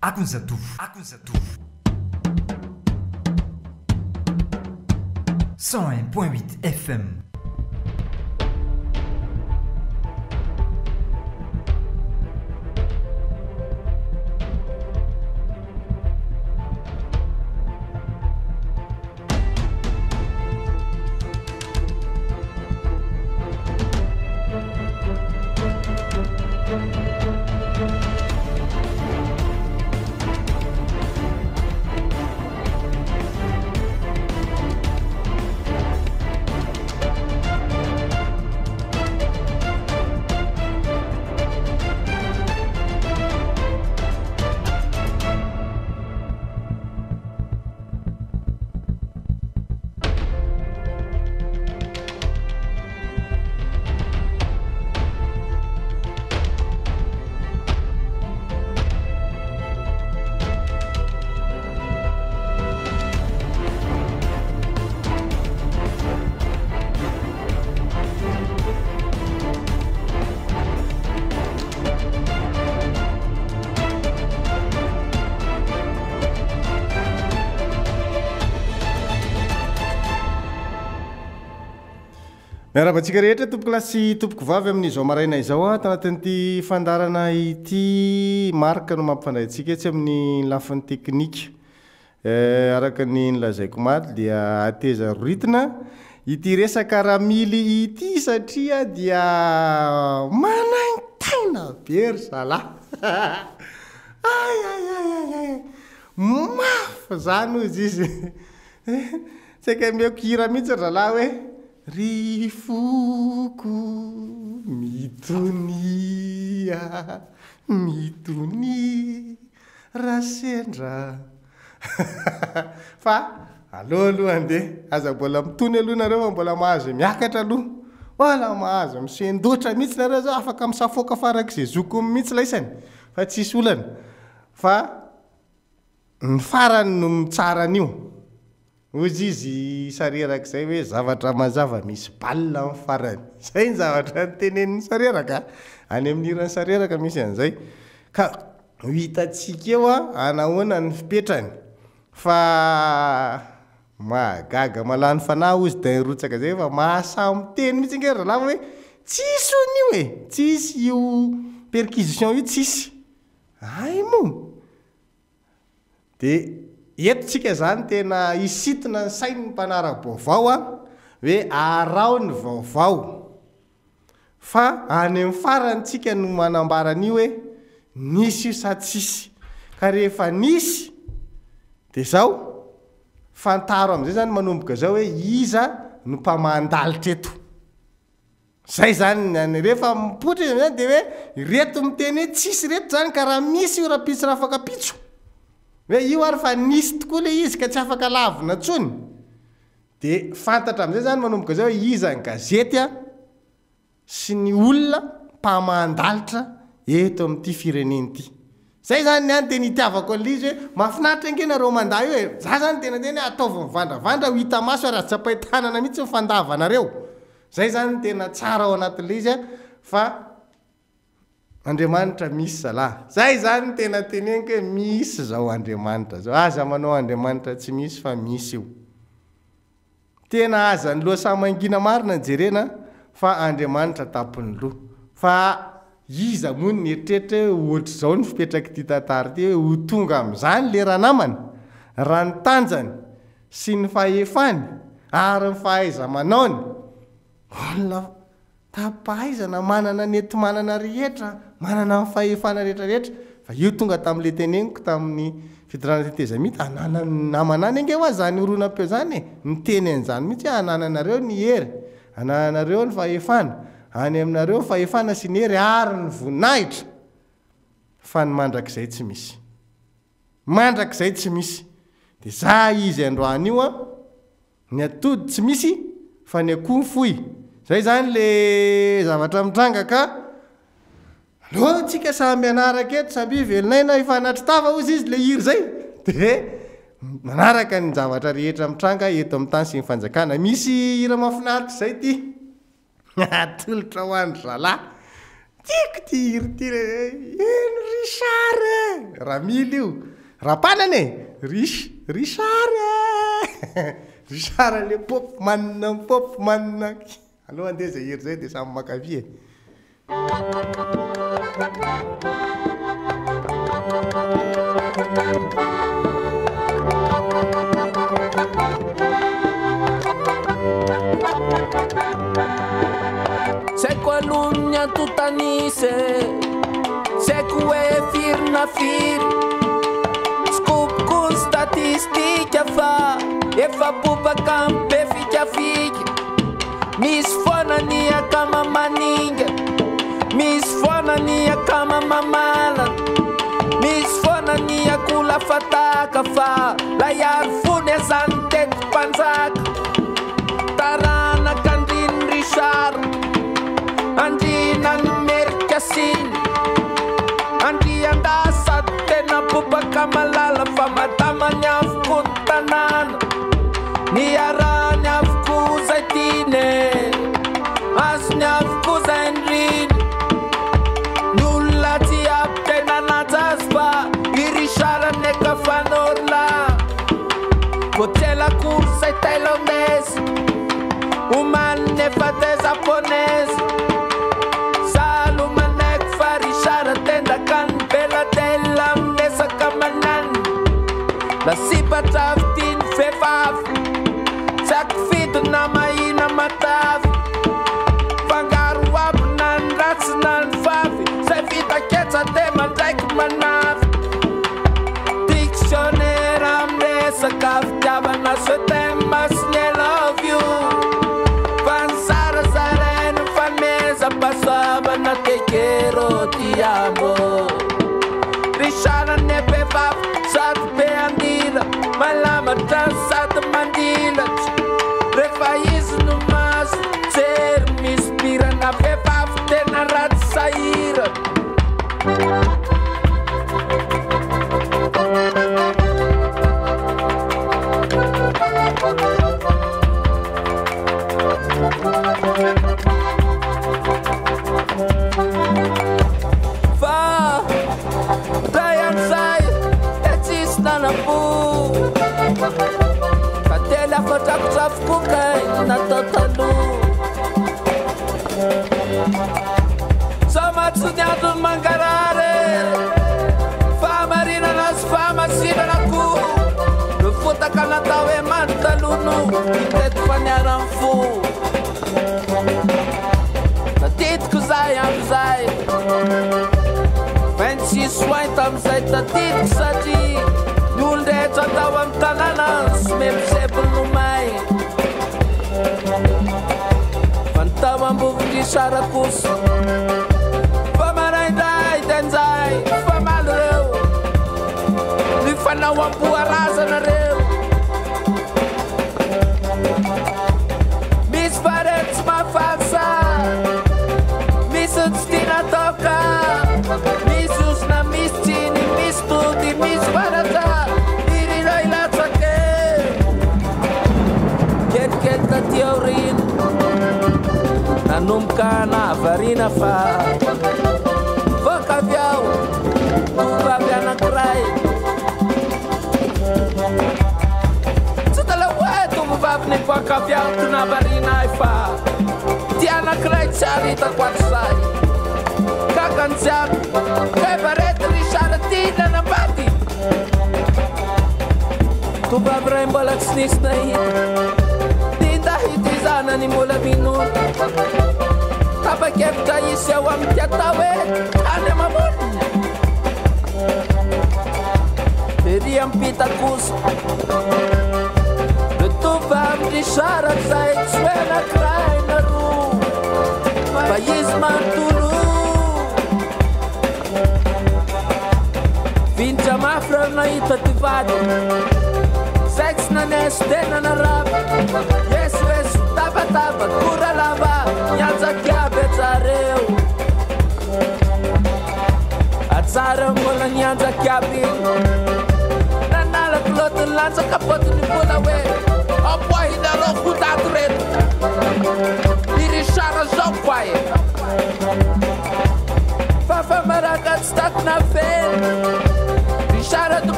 Akonzatovo 101.8 FM. Miarabantsika rehetra tompoko lasy tompoko vavy amin'izao maraina izao a tanatin'ity fandarana ity marika no mampifandray antsika tsy amin'ny lafiny teknika araka ny nolazaiko maty dia ateza ritina ity resaka ramily ity satria dia manaintaina be ry zalahy mafy zany ozy izy tsy ka meko hira mihitsy ry zalahy hoe ry foko mitonia rasendra fa aloha andeha aza mbola mitony aloha nareo fa mbola mahazo miakatra aloha mbola mahazo misendotra mihitsy nareo zao afaka misafoaka farak'izay zoko mihitsy laisany fa tsisy olana fa ny farany no mitsara an'io ozy izy sarerak'izay hoe zavatra mazava misy balina amin'ny farany zay ny zavatra nytenen'ny sareraka any amin'ny hirany sareraka misy an'izay ka hitatsika eo a anahoana ny fipetrany fa magaga malany fanahy ozy da rotsaka zay fa mahasamy teny mihitsy ngery lava hoe tsisy on'io e tsisy io perquisition io tsisy ay mo de eto-tsika zany tena isitina ny sainy ny mpanara-baovao a hoe arao ny vaovao fa any amin'ny farantsika no manambaran'io hoe nisy io sa tsisy ka rehefa nisy de zao fantaro am'izay zany manomboka zao hoe iza no mpamandalitra eto zay zany rehefa mipotra izy zany de hoe reto miteny hoe tsisy reto zany ka raha misy io raha pitso raha afaka pitso hoe io ary fa nisy tokoa le izy ka tsy afaka lavina tsony de fantatra am'izay zany manomboka zao hoe iza ny gazety a sy ny olona mpamandalitra eto amin'ity fireneny ity zay zany ny any teny itiavako an'le izy hoe mahafinaritra nge nareo mandah io e za zany tena ataovy mivandravandra ho hita maso ary aza-pahitanana mihitsy mifandavanareo zay zany tena tsara ao anatin'le izy a fa Andriamanitra misy zalahy zay zany tena teneniko hoe misy zao Andriamanitra zao aza manao Andriamanitra tsy misy fa misy io tena aza ny loha samangina marina jerena fa Andriamanitra tapony loha fa iza moa ny eritreritra ohatra zao ny fipetraky ity tantara ity hoe ho tonga am'izany le ranamana raha ny tanjany sy ny fahefany ary ny fahaiza manaony olona tapahaizana manana nety manana rehetra manana ny fahefana rehetrarehetra fa io tonga tamin'le teneniko tamin'ny fidirana teteza mihitsy anana namanany ange hoa zany oronam-peo zany e niteny an'izany mihitsy hoe anananareo ny hery anananareo ny fahefana any aminareo fahefana sy ny hery ary ny voninahitra fa ny mandrak'izay tsy misy mandrak'izay tsy misy de za izy androany io a ny atody tsy misy fa ny akoho foy zay zany le zavatra mitranga ka aloha tsika samby anaraka eto samby velinaina ifanatry tava ozy izy le hiry zay de manaraka ny zavatra rehetra mitranga eto amin'ny tany sy ny fanjakana misy hira mahafinaritra zay ty atolotra ho andry zalahy tiako ty eno Richard raha mily io rapanane Richard Richard le pop manina aloha andeha zay hery zay dia samy makavy e Se qualunnia tutta nise se que fir na fir scoop con statistica fa e fa pupa campe fica fica mis fona nia kama maninga mis fona nia kama mamala mis fona nia kula fataka fa la yar funezante panzaka tarana kandin Richard Andina merkasin Andi anda satena pupa kamalala famatama nyafku tanan Niara nyafku zaitine As nyafku zainrin Nulla tiap tena nazasba Irishara neka fanorla Kotela kursa tailandese Uman nefate japonese La sipa taftin fefaf Sak fitu na maina mataf Pangaru wapu nan rats nan fafi Sai fita ketsa tema like manaf Dictionnaire amnesa kaf Jaba na temas ne love you Pansara zaren fameza Pasaba na te quiero ti amo Rishana ne pefaf Sat pe andila, malama sat mandila Refaiz no mas, ser me inspira Na pepaf te na rat saíra Fa, Brian sai na pu Katela fotak kukai na totalu Samatsunyadu mangarare Famarina nas famasina na ku Lufuta kanatawe mantalunu Itet fanyaran fu Natit kuzai amzai Fancy swine tamzai tatit kusati Nulde tawam tananas mepsebul numai Fantawan bukti sarakus Pamaray dai tenzai Famalreu Lifanawan puarasa na reu Miss Parets mafalsa Missuts tinatoka Missus na Miss Chini Miss Tuti Miss Parata Teorin Nanum kana varina fa Vakaviau Vaviana krai Setelah waktu vavni vakaviau Tuna varina fa Tiana krai cari takwat sai Kakan siap Kebaret Richard tina na bati Tu vavra embolak snis na hit Itizana ni mula binu Tapa kefta isya wam tiatawe Ane mamon Periam pitakus Betuvam di syarat Said suena krai naru Bayis mantulu Vinca mafra na itativado Sex na nestena na rap Yesu yesu taba taba kura lava Nyanza kia bezareu Atzara mbola nyanza kia bin Nanala klotu lanza kapotu ni mbola we Opwa hidaro kutat retu Dirishara zokwaye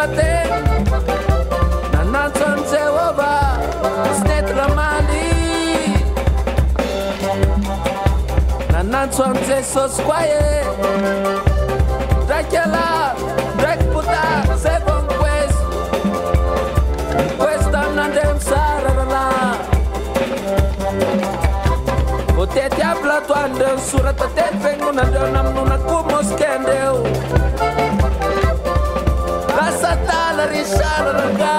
bater nanantsony Jehova sy nety ramaly nanantsony Jesosy koa e draiky ala draiky bota zay vao questo amin'andremy sara ralahy vao tety aby latoandreo sorata tety fiangonandreo naminona koa moskendreo lasa tala ry sara ranga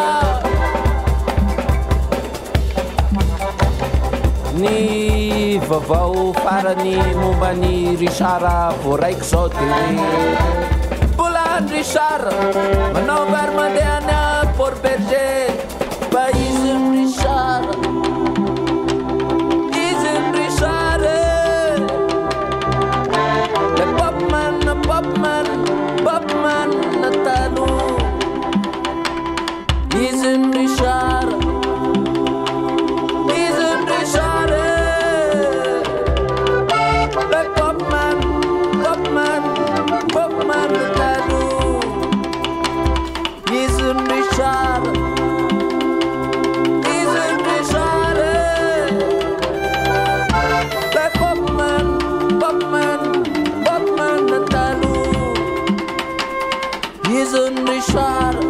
ny vavao farany mombany Richara voaraiky zao de bolany Richara manao vary mandeha any Port Berger ba izy Richara le popman natalo izy Richara le popman natalo izy Richara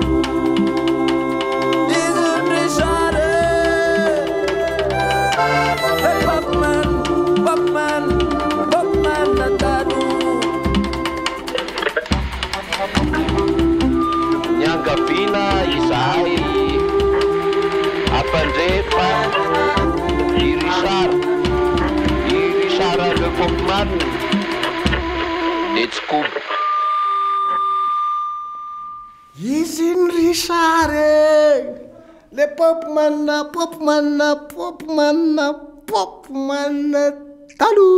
Nyangavina izahay apandrefa i Richara le Popman Netskob izy ny Richara le Popman talo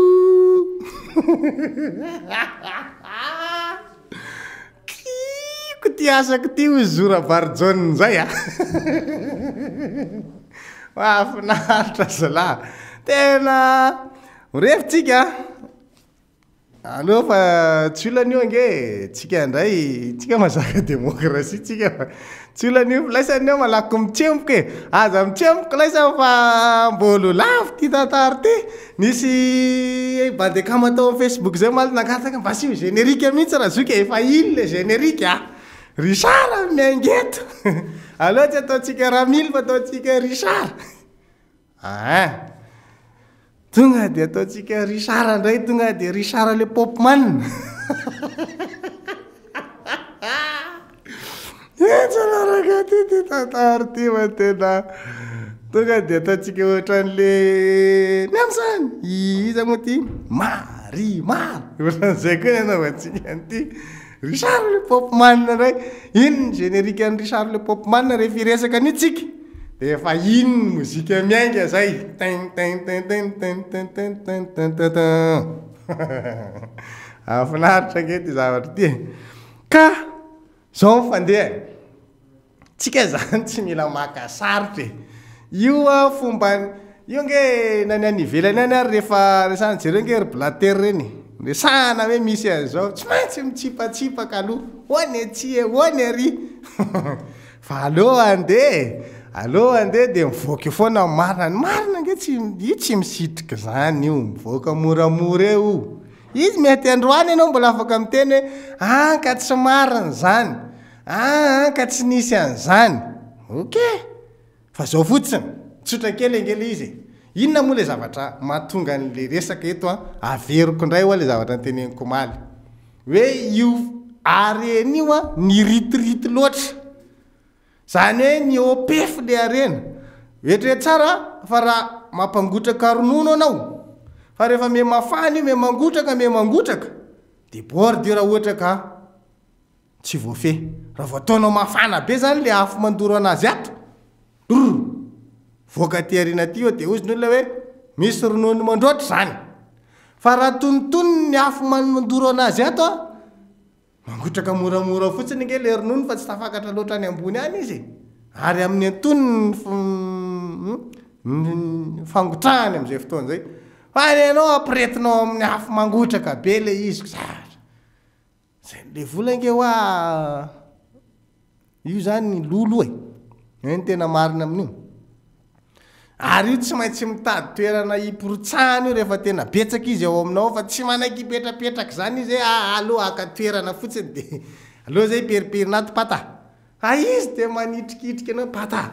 ty asako ty zora varjone zay mahafinaritra zalahy tena mirefitsika aloha fa tsy olan'io ange tsika indray tsika mazaka demokrasia tsika fa tsy olan'io laisan'io malaky mitsempoka e aza mitsempoka laisa fa mbolo lafo ty tantara ty nisy bandekama atao amin'ny Facebook zay maly nakataka mba sio générique mihitsy raha zoky efa iny le générique Richara miangeto aloha tsy ataotsika Ramily fa ataotsika Richara tonga de ataotsika Richara ndray tonga de Richara le Popman etsalaaraga ty tantara ty ma tena tonga de ataotsika ohatran'le miam'zany iza moa ty Marimar ohatran'izay koa ny anaovantsika an'ity Richara le Popman ndray iny générique an'ny Richara le Popman rehefa iresaka anitsika de efa iny mozika miainga zay afinaritra ange ty zavatra ty ka zao mifandeha tsika zany tsy mila maka saritra io fomba io nge nany any ivelany any ary rehefa resana jereo nge ry blater reny resana hoe misy an'izao tsy maintsy mitsipatsipaka aloha hoany atsy hoany ary fa aloha ande de mivoaka foana marina nge tsy misitrika zany io mivoaka moramora eo izy mety androany ianao mbola afaka miteny hoe ka tsy marina zany ka tsy nisy an'izany ok fa zao fotsiny tsotra kely engely izy inona moa le zavatra mahatonga an'le resaka eto averiko indray hoa le zavatra nyteneniko maly hoe io aren'io niritirity loatra zany hoe ny opef le arena etre tsara fa raha mampangotraka ronono anao fa rehefa me mafana io me mangotraka de borde raha ohatra ka tsy voafe raha voataonao mafana be zany le afo mandoro anazy ato voaka ty arena ty eo de ozy n'olona hoe misy ronono mandroatra zany fa raha tonitony ny afo mandoro anazy ato mangotraka moramora fotsiny nge le ronono fa tsy tafakatra loatra any ambony any izy ary amin'ny antony fangotrahany am'izay fotoana zay fa anao ampiretinao amin'ny afo mangotraka be le izy zay le vola nge hoa io zany lolo ny tena marina amin'io ary io tsy maintsy mitady toerana iporotsahana io rehefa tena betsaka izy ao aminao fa tsy manaiky ipetrapetraka zany izy aloha aka toerana fotsiny de aloha zay periperinati pata izy de manitrikitrika anao pata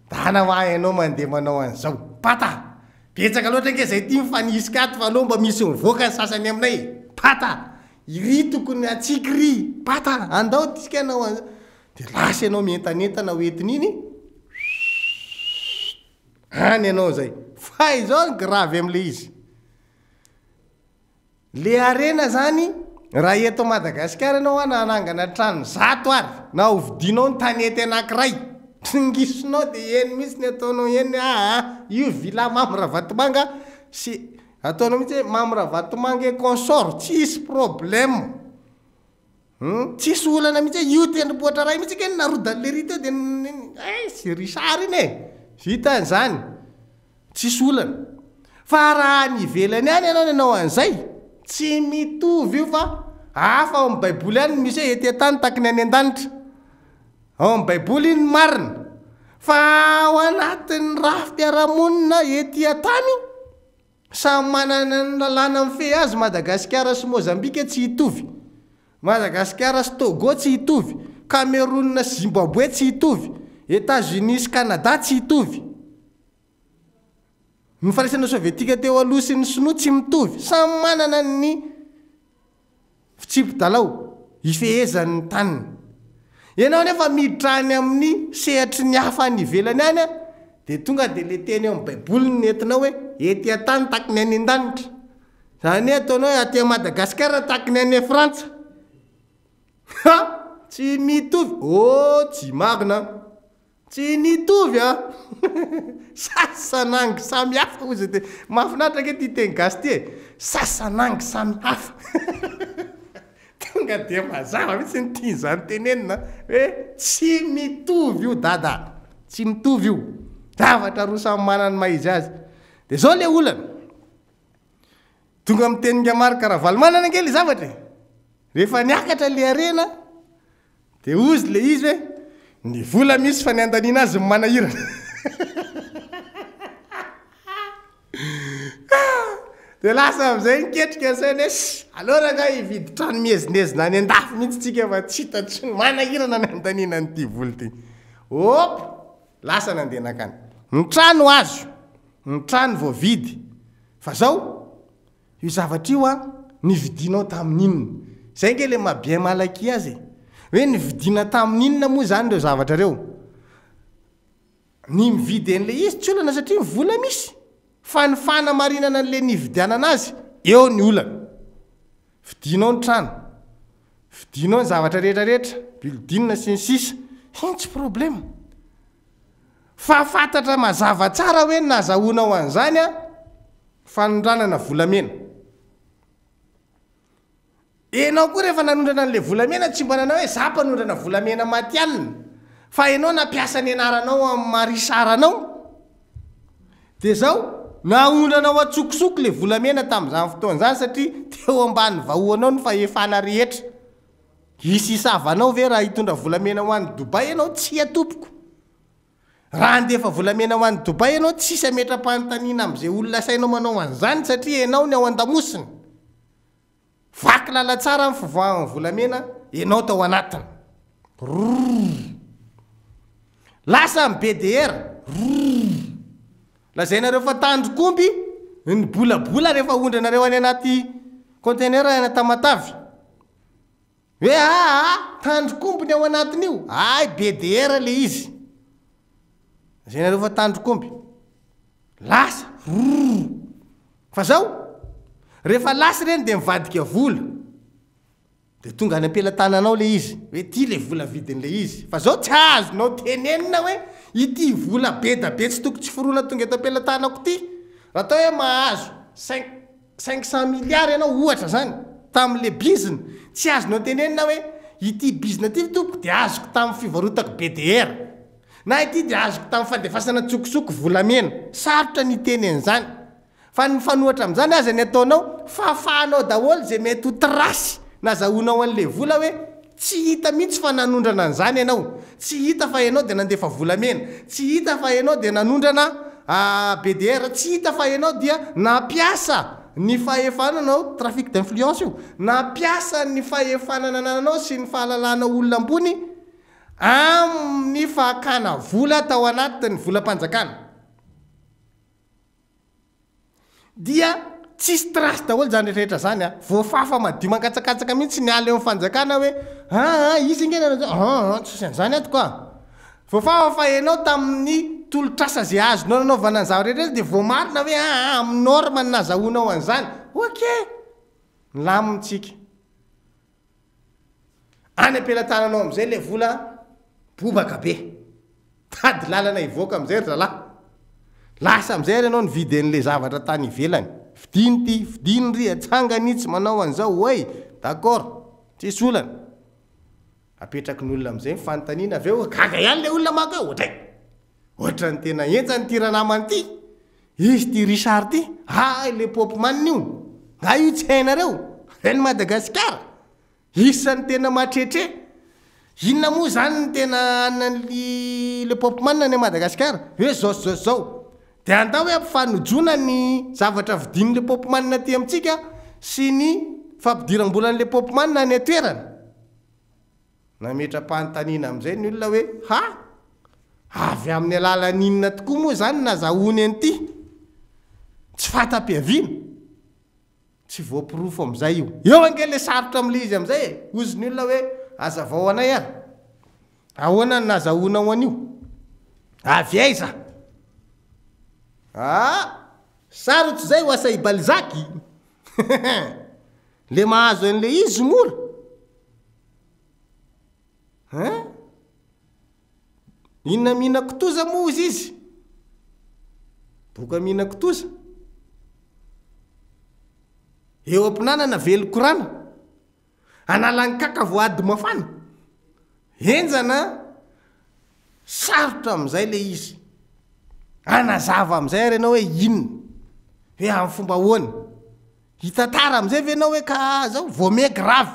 dana ho anao mandeha manao an'izao pata betsaka loatra nke zay ty mifanisika ato fa aloha mba misy mivoaka ny sasany aminay pata iry tokony atsiky ry pata andao tsika anao de lasy anao mientanentana hoentiny iny any anao zay fa izao ny gravy am'le izy le arena zany raha eto Madagasikara anao ana anangana trano 100 ary na hovidinao ny tanety anankiray tringisinao de eny misy ny ataonao eny io vila Mamora Vatomanga sy ataonao mihitsy Mamora Vatomanga e consort tsisy problème tsisy olana mihitsy io tendrombohitra ray mihitsy ke narodany le rito de sy risary iny vita an'izany tsisy olana fa raha ny ivelany any ianao nanao an'izay tsy mitovy io fa hafa ao amin'ny baiboly any misy hoe ety tany takiny any an-danitra ao amin'ny baiboly iny marina fa ao anatin'ny rafim-piarahamonina ety tany samy manana ny lalàna mifehy azy Madagasikara sy Mozambika tsy hitovy Madagasikara sy Togo tsy hitovy Cameroun sy Zimbabwe tsy hitovy États-Unis sy Canada tsy hitovy ny faraisana sovietika teo aloha sy ny sinoa tsy mitovy samy manana ny fitsipodalao ifehezan'ny taniny ianao nefa miditra any amin'ny sehatry ny hafa ny ivelany any de tonga de le teny eo amin'ny baiboly ny entinao hoe ety tany takiny any an-danitra zany ataonao aty Madagasikara takiny any Frantsa tsy mitovy tsy marina tsy nitovy sasanangy samy hafa ozy de mahafinaritra ke ty teny gasy ty sasanangy samy hafa tonga de mazava mihitsy ny tia zany tenenina hoe tsy mitovy io dada tsy mitovy io zavatra roa samy manany maizy azy de zao le olana tonga amin'ny teninga maro karavaly manana angely zavatra rehefa niakatra le arena de ozy le izy hoe ny vola misy fa ny andanina azy manahirana de lasa am'izay niketrika zany alora nga hividy trano miezinezina any an-dafy mihitsy tsika fa tsy hitatsy manahirana ny andanina nyty voly ty lasa nandeha nakany ny trano azo ny trano voavidy fa zao io zavatra io nividinao tamin'inona zay nge le mabien malaky azy hoe nividina tamin'inona moa zany reo zavatra reo ny mividy an'le izy tsy olana satria vola misy fa ny fanamarinana an'le nividianana azy eo ny olana vidinao ny trano vidinao ny zavatra rehetrarehetra building sy ny sisa iny tsy problème fa fantatra mazava tsara hoe nazahoanao an'izany fanondranana volamena enao koa rehefa nanondrana an'le volamena tsy mba nanao hoe za mpanondrana volamena matianina fa enao nampiasa ny anaranao amin'ny marisaranao de zao naondranao atsokosoko le volamena tamin'izany fotoan'izany satria teo ambany vahoanao ny fahefana rehetra isisavanao ve raha hitondra volamena ho an'ny Dubai ianao tsy atopoko raha andefa volamena ho an'ny Dubai ianao tsy isy ametra-panontaniana amin'izay olona sainao manao an'izany satria enao ny ao an-damosiny vaky lala tsara ny fivoahany volamena enao tao anatiny lasa amin'ny BDR lazainareo fa tandrokomby ny bolabola rehefa ondranareo any anaty conteneur any Tamatavy hoe tandrokomby ny ao anatiny io BDR le izy lazainareo fa tandrokomby lasa fa zao rehefa lasy reny de mivadika vola de tonga any ampelantananao le izy hoe ty le vola vidin'le izy fa zao tsy azonao tenenina hoe ity vola be da be tsy toko tsy forona tonga eto ampelantanako ty raha atao hoe mahazo 500 milliards ianao ohatra zany tamin'le bizina tsy azonao tenenina hoe ity bizina ty tompoko de azoko tamin'ny fivarotako BDR na ity de azoko tamin'ny fandefasana tsokosoko volamena sarotra ny tenen'izany fa ny fanohatra amin'izany aza ny ataonao fafanao daholo zay mety ho trasy nazahoanao an'le vola hoe tsy hita mihitsy fa nanondrana an'izany ianao tsy hita fa ianao dia nandefa volamena tsy hita fa ianao dia nanondrana BDR tsy hita fa ianao dia nampiasa ny fahefananao trafic d'influence io nampiasa ny fahefanana nanao sy ny fahalalana olona ambony amin'ny fahakana vola tao anatin'ny volam-panjakana dia tsisy trasy daholo zany rehetra zany a voafafa madio mankatsakatsaka mihitsy ny ala eo fanjakana hoe izy ingena tsisy an'izany ato koa voafafa fa ianao tamin'ny tolotrasa zay azonao nanaovana an'izao rehetra dia voamarina hoe amin'ny norme ny nazahoanao an'izany okey lamintsika any ampelantananao am'izay le vola bobaka be tady lalana ivoaka am'izay ry zalahy lasa am'izay ianao ny vidy an'le zavatra tany ivelany vidiny ty vidiny ry atsanganitsy manao an'izao oy d'accord tsisy olana apetraky ny olona am'izay mifanontaniana avy eo gaga ihany le olona maka eo ohatra ny tena entsany ty ranamany ty izy ty Richard ty le popman io nga io tsy hainareo reny Madagasikara isan'ny tena matretre inona moa zany ny tena anany le popman any Madagasikara hoe zao dia andao hoe ampifanojona ny zavatra vidiny le popman ty amintsika sy ny fampidiram-bolan'le popman ny atoerana nametra-panontaniana am'izay ny olona hoe avy amin'ny alalan'inona tokoa moa zany nazahony an'ity tsy fata-piaviana tsy voapirofo am'izay io eo ange le sarotra am'le izy am'izay ozy ny olona hoe azavao anay ahoana ny nazahonao an'io avy aiza sarotsy zay ho asa Balzaky le mahazo an'le izy mora inona mihina kitoza moa izy boka mihina kitoza eo ampinanana velo korana analany kaka voady mafana enjana sarotra am'izay le izy anazava am'izay renao hoe inona hoe amin'ny fomba hoana hitantara am'izay ve anao hoe ka zao voame grave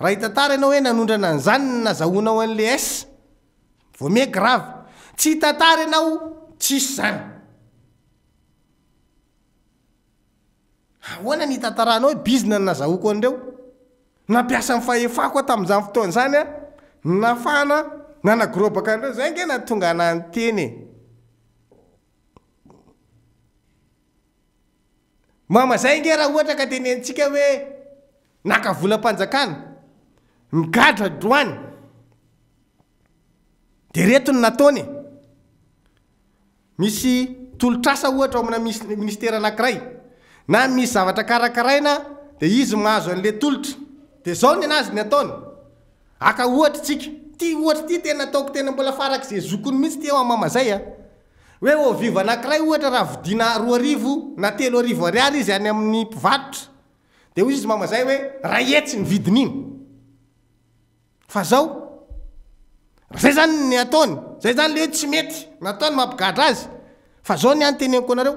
raha hitantara ianao hoe nanondrana an'izany nazahoanao an'le s voame grave tsy hitantara ianao tsisy zany ahoana ny hitantaranao hoe bizina ny nazahoko an'ireo nampiasa ny fahefako tamin'izany fotoana zany nafana nanagorobaka an'ireo zay nge na tonga anany teny mama zay nge raha ohatra ka tenentsika hoe naka volam-panjakana migadra droany de reto ny nataony misy tolotrasa ohatra ao amina ministera anankiray na misy zavatra karakaraina de izy mahazo an'le tolotra de zao ny anazy ny ataony aka ohatra tsika ty ohatra ty tena ataoko tena mbola farak' zay zokony mihitsy ty eo amama zay hoe oviva anankiray ohatra raha vidina 2,000 na 3,000 ariary izy any amin'ny mpivarotra de hoy izy mama zay hoe raha etsy ny vidin'iny fa zao zay zany ny ataony zay zany le tsy mety nataony mampigadra azy fa zao ny anteneniko anareo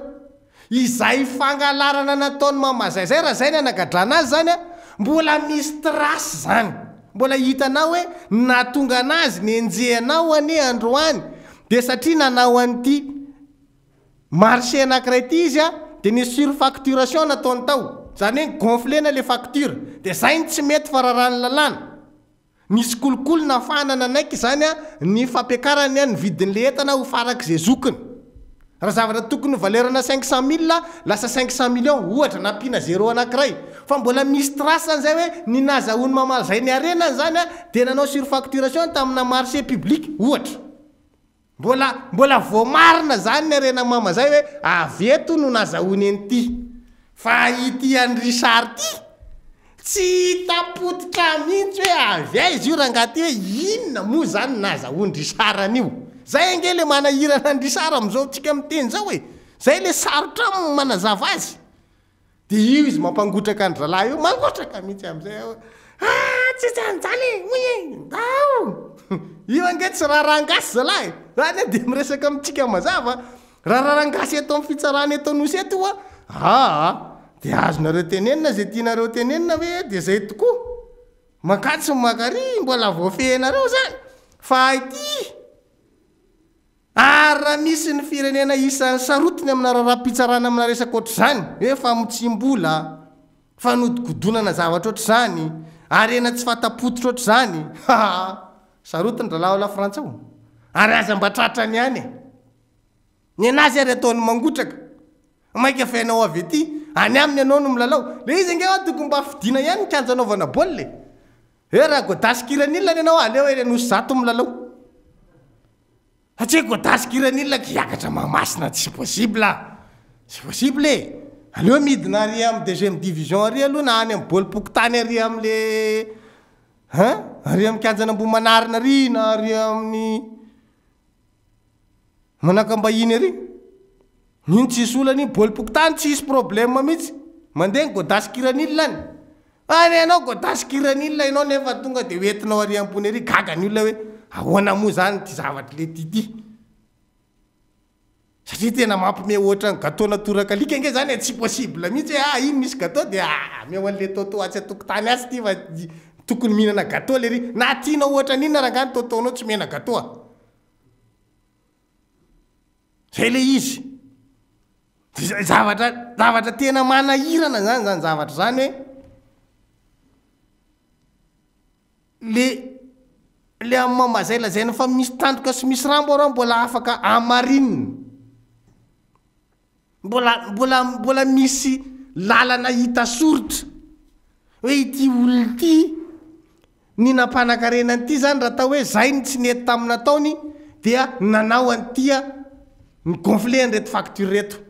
izay fangalarana nataony mama zay raha zay ny anagadrana azy zany mbola misy trasy zany mbola hitanao hoe natonga anazy ny enjehanao ane androany de satria nanao an'ity marché anankiray ty izy de ny surfacturation nataony tao zany hoe gonflena le facture de zay ny tsy mety fa rarany lalàna nisy kolokolo na fanana anaiky zany ny fampiakarany ny vidin'le entana ho farak' zay zokiny raha zavatra tokony valerana 500 000 lasa 500 millions ohatra nampina 0 anankiray fa mbola misy trace zany hoe ny nazahoany mamaly zay ny arenany zany de nanao surfacturation tamina marché public ohatra mbola voamarina zany ny arena mama zay hoe aveto no nazahoany an'ity fa ity any Richard ty tsy tapotika mihitsy hoe avy aizy io raha ngaty hoe inona moa zany nazahoany Richard an'io zay ange le manahirana ny Richard am'izao tsika miteny zao hoe zay le sarotra manazava azy de io izy mampangotraka ny zalahy io mangotraka mihitsy am'izay tsy zanjany io ange tsy raharangasy zalahy zany de miresaka amitsika mazava raha raharangasy eto amin'ny fitsarana eto anosy eto de azonareo tenenina zay tianareo tenenina hoe de zay tokoa makatsy makary mbola voafehnareo zany fa ity ary raha misy ny firenena isan'ny sarotiny amina raha-pitsarana amina resaka oatr'izany hoe famotsim-bola fanodikodonana zavatra oatr'izany arena tsy fatapototra oatr'izany sarotiny ralaola frantsao ary aza mba tratrany any ny anazy ary ataony mangotraka maika fainao avy ety any aminy ianao no milalao le izy nge tokony mba fidina ihany nikanja anaovana baolina raha godasikiran'ilona ny ianao aleo hoe nosy zato milalao satria godasikiran'ilona kiakatra mamasina tsy possible tsy possible aleo midina ary amin'ny deuxième division ary aloha na any amin'ny baoly pokotany ary am'le ary amin'ny kanjana mbo manarina ary na ary amin'ny manakambahiny ary iny tsisy olany baoly pokotany tsy isy problème mihitsy mandeha godasikiran'ilona any anao godasikiran'ilona ianao nefa tonga de hoentinao ary ambony ary gaga ny olona hoe ahoana moa zany ty zavatra le ty satria tena mampime ohatra ny gâteau natorakalika nge zany tsy possible mihitsy hoe iny misy gâteau de meo an'le toto atsy atokotany asy ty fa tokony mihinana gâteau le ry na tianao ohatra n'inona raha ngany totonao tsy mihena gâteau zay le izy zavatra tena manahirana zany zavatra zany hoe le amin'ny mamazay lazaina fa misy tandroka sy misy rambo rao mbola afaka amarinina mbola misy lalana hita soritra hoe ity olona ty ny nampanakarenany ty zany raha tao hoe zay ny tsy nety tamina taony dia nanao an'tya ny gonfle nreto facture reto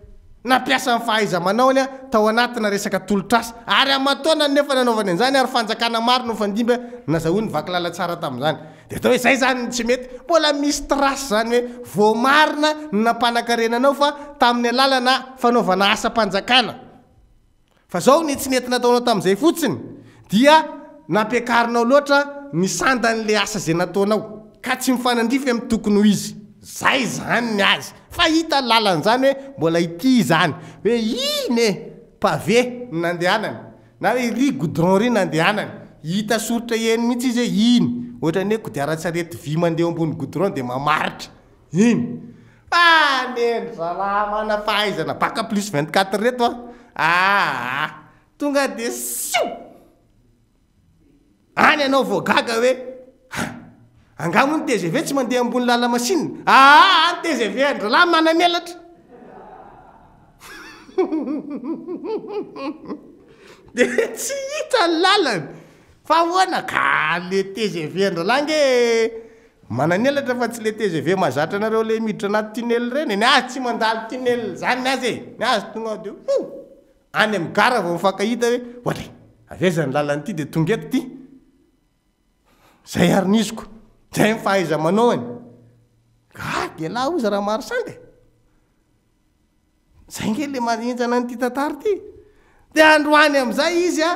nampiasa ny fahaiza manaony tao anatina resaka tolotrasa ary amataona nefa nanaovany an'izany ary fanjakana maro no fandimba nazahoany vakilala tsara tamin'izany de atao hoe zay zany tsy mety mbola misy trasy zany hoe voamarina nampanakarenanao fa tamin'ny alalana fanaovana asa-panjakana fa zao ny tsy nety nataonao tamin'izay fotsiny dia nampiakarinao loatra ny sandan'le asa zay nataonao ka tsy mifanandrify amin'ny tokony ho izy zay zany ny azy fa hita lalan'izany hoe mbola ity zany hoe iny pavé nandehanany na hoe ry goudron ry nandehanany hita soritra eny mihitsy izy hoe iny ohatrany hoe kodiaran-tsarety vy mandeha ambony goudron de mamaritra iny fa nendra mana fahaizana baka plus 24 reto tonga de sio any anao voagaga hoe angamo ny TGV tsy mandeha ambony lala machine ny TGV androlahy mananelatra de tsy hita ny lalany fa hoana ka le TGV androlahy nge mananelatra fa tsy le TGV mazatra anareo le miditra anaty tunnel reny ny azy tsy mandalo tunnel zany ny azy ny azy tonga de any amin'ny gara vao mifankahita hoe ohatry avezany lalany ty de tonga eto ty zay ariniziko zay mifahaiza manao any de laha ozy raha maro sandy zay nge le maninjana ny ty tantara ty de androany am'izay izy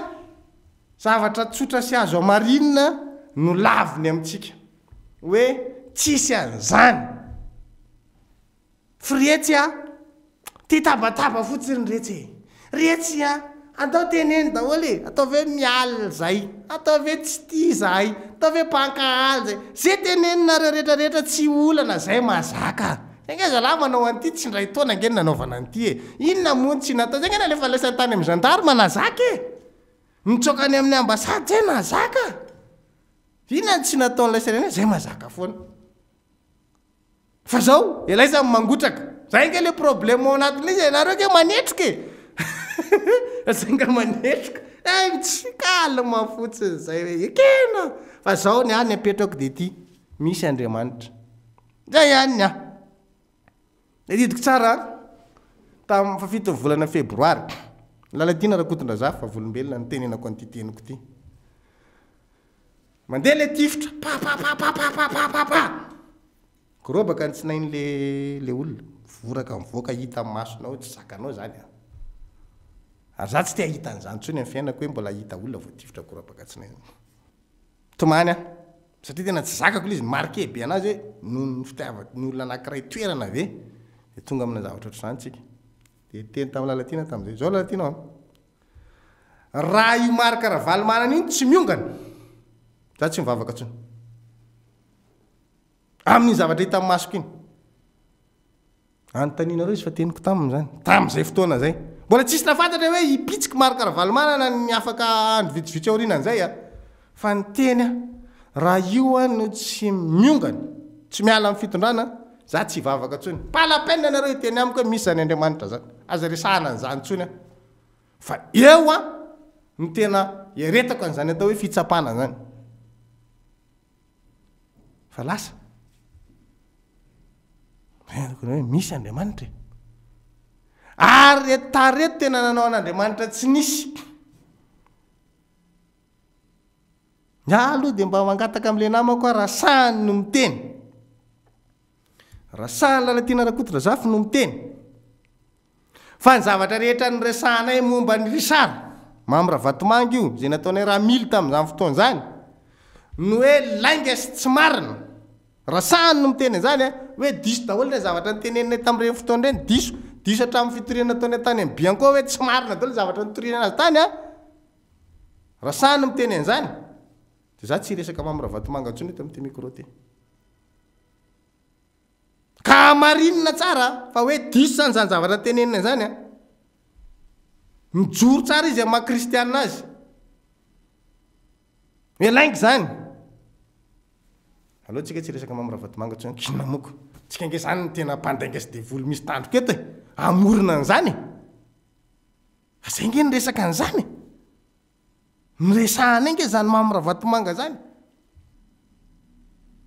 zavatra tsotra sy azo amarinina no laviny amintsika hoe tsisy an'izany firetsy ty tabataba fotsiny retsy atao teneny daholy ataovy hoe mialy zay ataovy hoe tsy ty zay ataovy hoe pankahaly zay zay tenenina rehetrarehetra tsy olana zay mazaka zay zalahy manao an'ity tsy ndray taona nge nanaovana an'ity inona mony tsy natao zay ngena lefa laisany tany amin'ny gendarme manazaka mitsokany amin'ny ambasady zay nazaka inona tsy nataony laisany zay mazaka foana fa zao elaiza mangotraka zay nge le problème ao anatin'le izy nareo ke manetroke zay nga manetroka tsy kalma fotsiny zay hoe ekena fa zao ny any apetrako de ty misy Andriamanitra zay ihany ny didiko tsara tamin'ny fafito ny volana febroary laladina rakotondrazafy fa volombelona ny tenenako an'ity teniko ty mandeha le tifitra pa korobaka ny tsinainy le olona voraka mivoaka hita amin'ny masonao tsy zakanao zany ary za tsy te hahita an'izany tsony amin'ny fiainako hoe mbola hita olona voatifitra korobaka tsinainy tomany satria tena tsy zakako le izy marqué be anazy hoe noho ny fitiavako ny olona anankiray toerana ve de tonga amina zavatra ohatr'izany tsika de teny tamin'ny lalatina tamin'izay zao lalatina raha io marika raha valy manana iny tsy miongana za tsy mivavaka tsony amin'ny zavatra hita amin'ny masoko iny anontanianareo izy fa teniko taminy zany tamin'izay fotoana zay mbola tsisy nafantatra hoe hipitsika marokaravalomana ny afaka andro vitsivitsy aorinan'izay a fa ny teny a raha io a no tsy miongany tsy miala amin'ny fitondrana za tsy hivavaka tsony palapenina anareo hiteny amiko hoe misy zany Andriamanitra zany aza resahana an'izany tsony a fa eo a ny tena eretako an'izany atao hoe fitsapana zany fa lasa hoe misy Andriamanitra ary tareto tena nanao an'Andriamanitra tsy nisy aloha dia mba mangataka amin'le namako a raha sahany no miteny raha sahany Lalatiana Rakototra Zafy no miteny fa ny zavatra rehetra ny resahanay momba ny Risara Mamra Vatomanga io zay nataonay raha mily tamin'izany fotoana zany no hoe lainga sy tsy marina raha sahany no miteny zany a hoe diso daholo ilay zavatra nytenenay tamin'ireny fotoana ireny diso hatramin'ny fitoriana nataonay tany amin'ny Bianco hoe tsy marina daholo zavatra nitoriana azy tany a raha sahany no miteny an'izany dia za tsy resaka Mamra Vatomanga ntsony eto amin'ity micro ty ka marinina tsara fa hoe diso zany zany zavatra tenenina zany a mijoro tsara izy amin'ny kristianina azy hoe laingy zany aloha tsika tsy resaka Mamra Vatomanga ntsony kina moko tsika nge zany ny tena mpandainga sy devoly misy tandroko eto amorona an'izany fa zay nge nyresaka an'izany nyresahana nge zany Mamra Vatomanga zany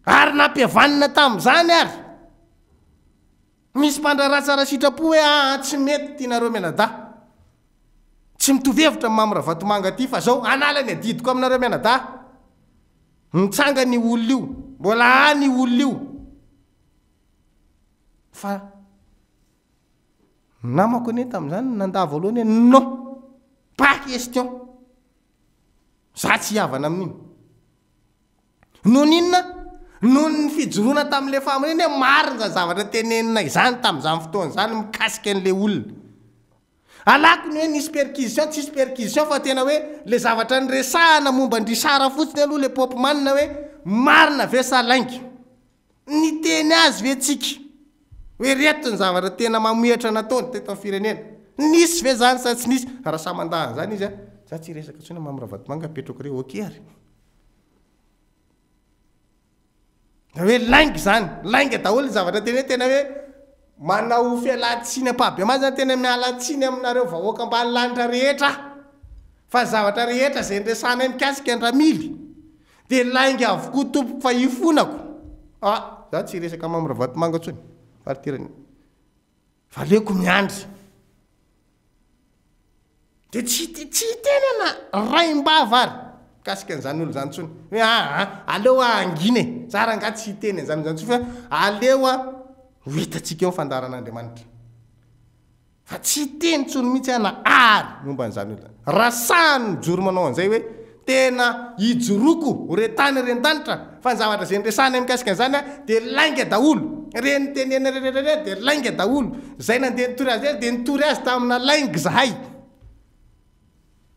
ary nampiavanina tamin'izany ary misy mpandraratsara sitrapo hoe tsy mety tianareo mianada tsy mitovy hevitra amin'ny Mamra Vatomanga ty fa zao anala ny adidiko aminareo mianada mitsanga ny olona io mbola any olona io fa namako ane tamin'izany nanda voalohany hoe non pas question za tsy havana amin'iny noho ninona noho ny fijoroana tamin'le famonena hoe marina zavatra tenenina izany tamin'izany fotoana zany mikasika an'le olona alako ny hoe nisy perquisition tsisy perquisition fa tena hoe le zavatra nyresahana momba ny Risara fotsiny aloha le popomanina hoe marina ve sa laingy ny teny azy ve tsika hoe reto ny zavatra tena mamoetra nataony teto amin'ny firenena nisy ve zany sa tsy nisy raha samandahan zany izy a za tsy resaka tsony Mamra Vatomanga apetrako reo oke ary da hoe laingy zany laingy daholo ny zavatra teny hoe tena hoe manao fialatsiny ampabe amazy zany tena mialatsiny aminareo vahoaka ambany lanitra rehetra fa zavatra rehetra zay nyresanay mikasika ny ramily dia laingy avokoa tompo fa ifonako za tsy resaka Mamra Vatomanga ntsony faritirany fa leoko miandry dia tsy teny ana raim-bava ary mikasika an'izany olo zany ntsony hoe aleo anginy tsara nga tsy hiteny an'izany zany ntsony fa aleo ho hitatsika eo fandaran'Andriamanitra fa tsy teny ntsony mihitsy ana ary momba an'izany olo raha sahany mijoro manao an'izay hoe tena hijoroko ho retany ren-danitra fa ny zavatra zay nyresahana mikasika an'izany a dia lainga daholo reny tenena reretrare dia lainga daholo zay nandeha nitory azy dia nitory azy tamina laingy zahay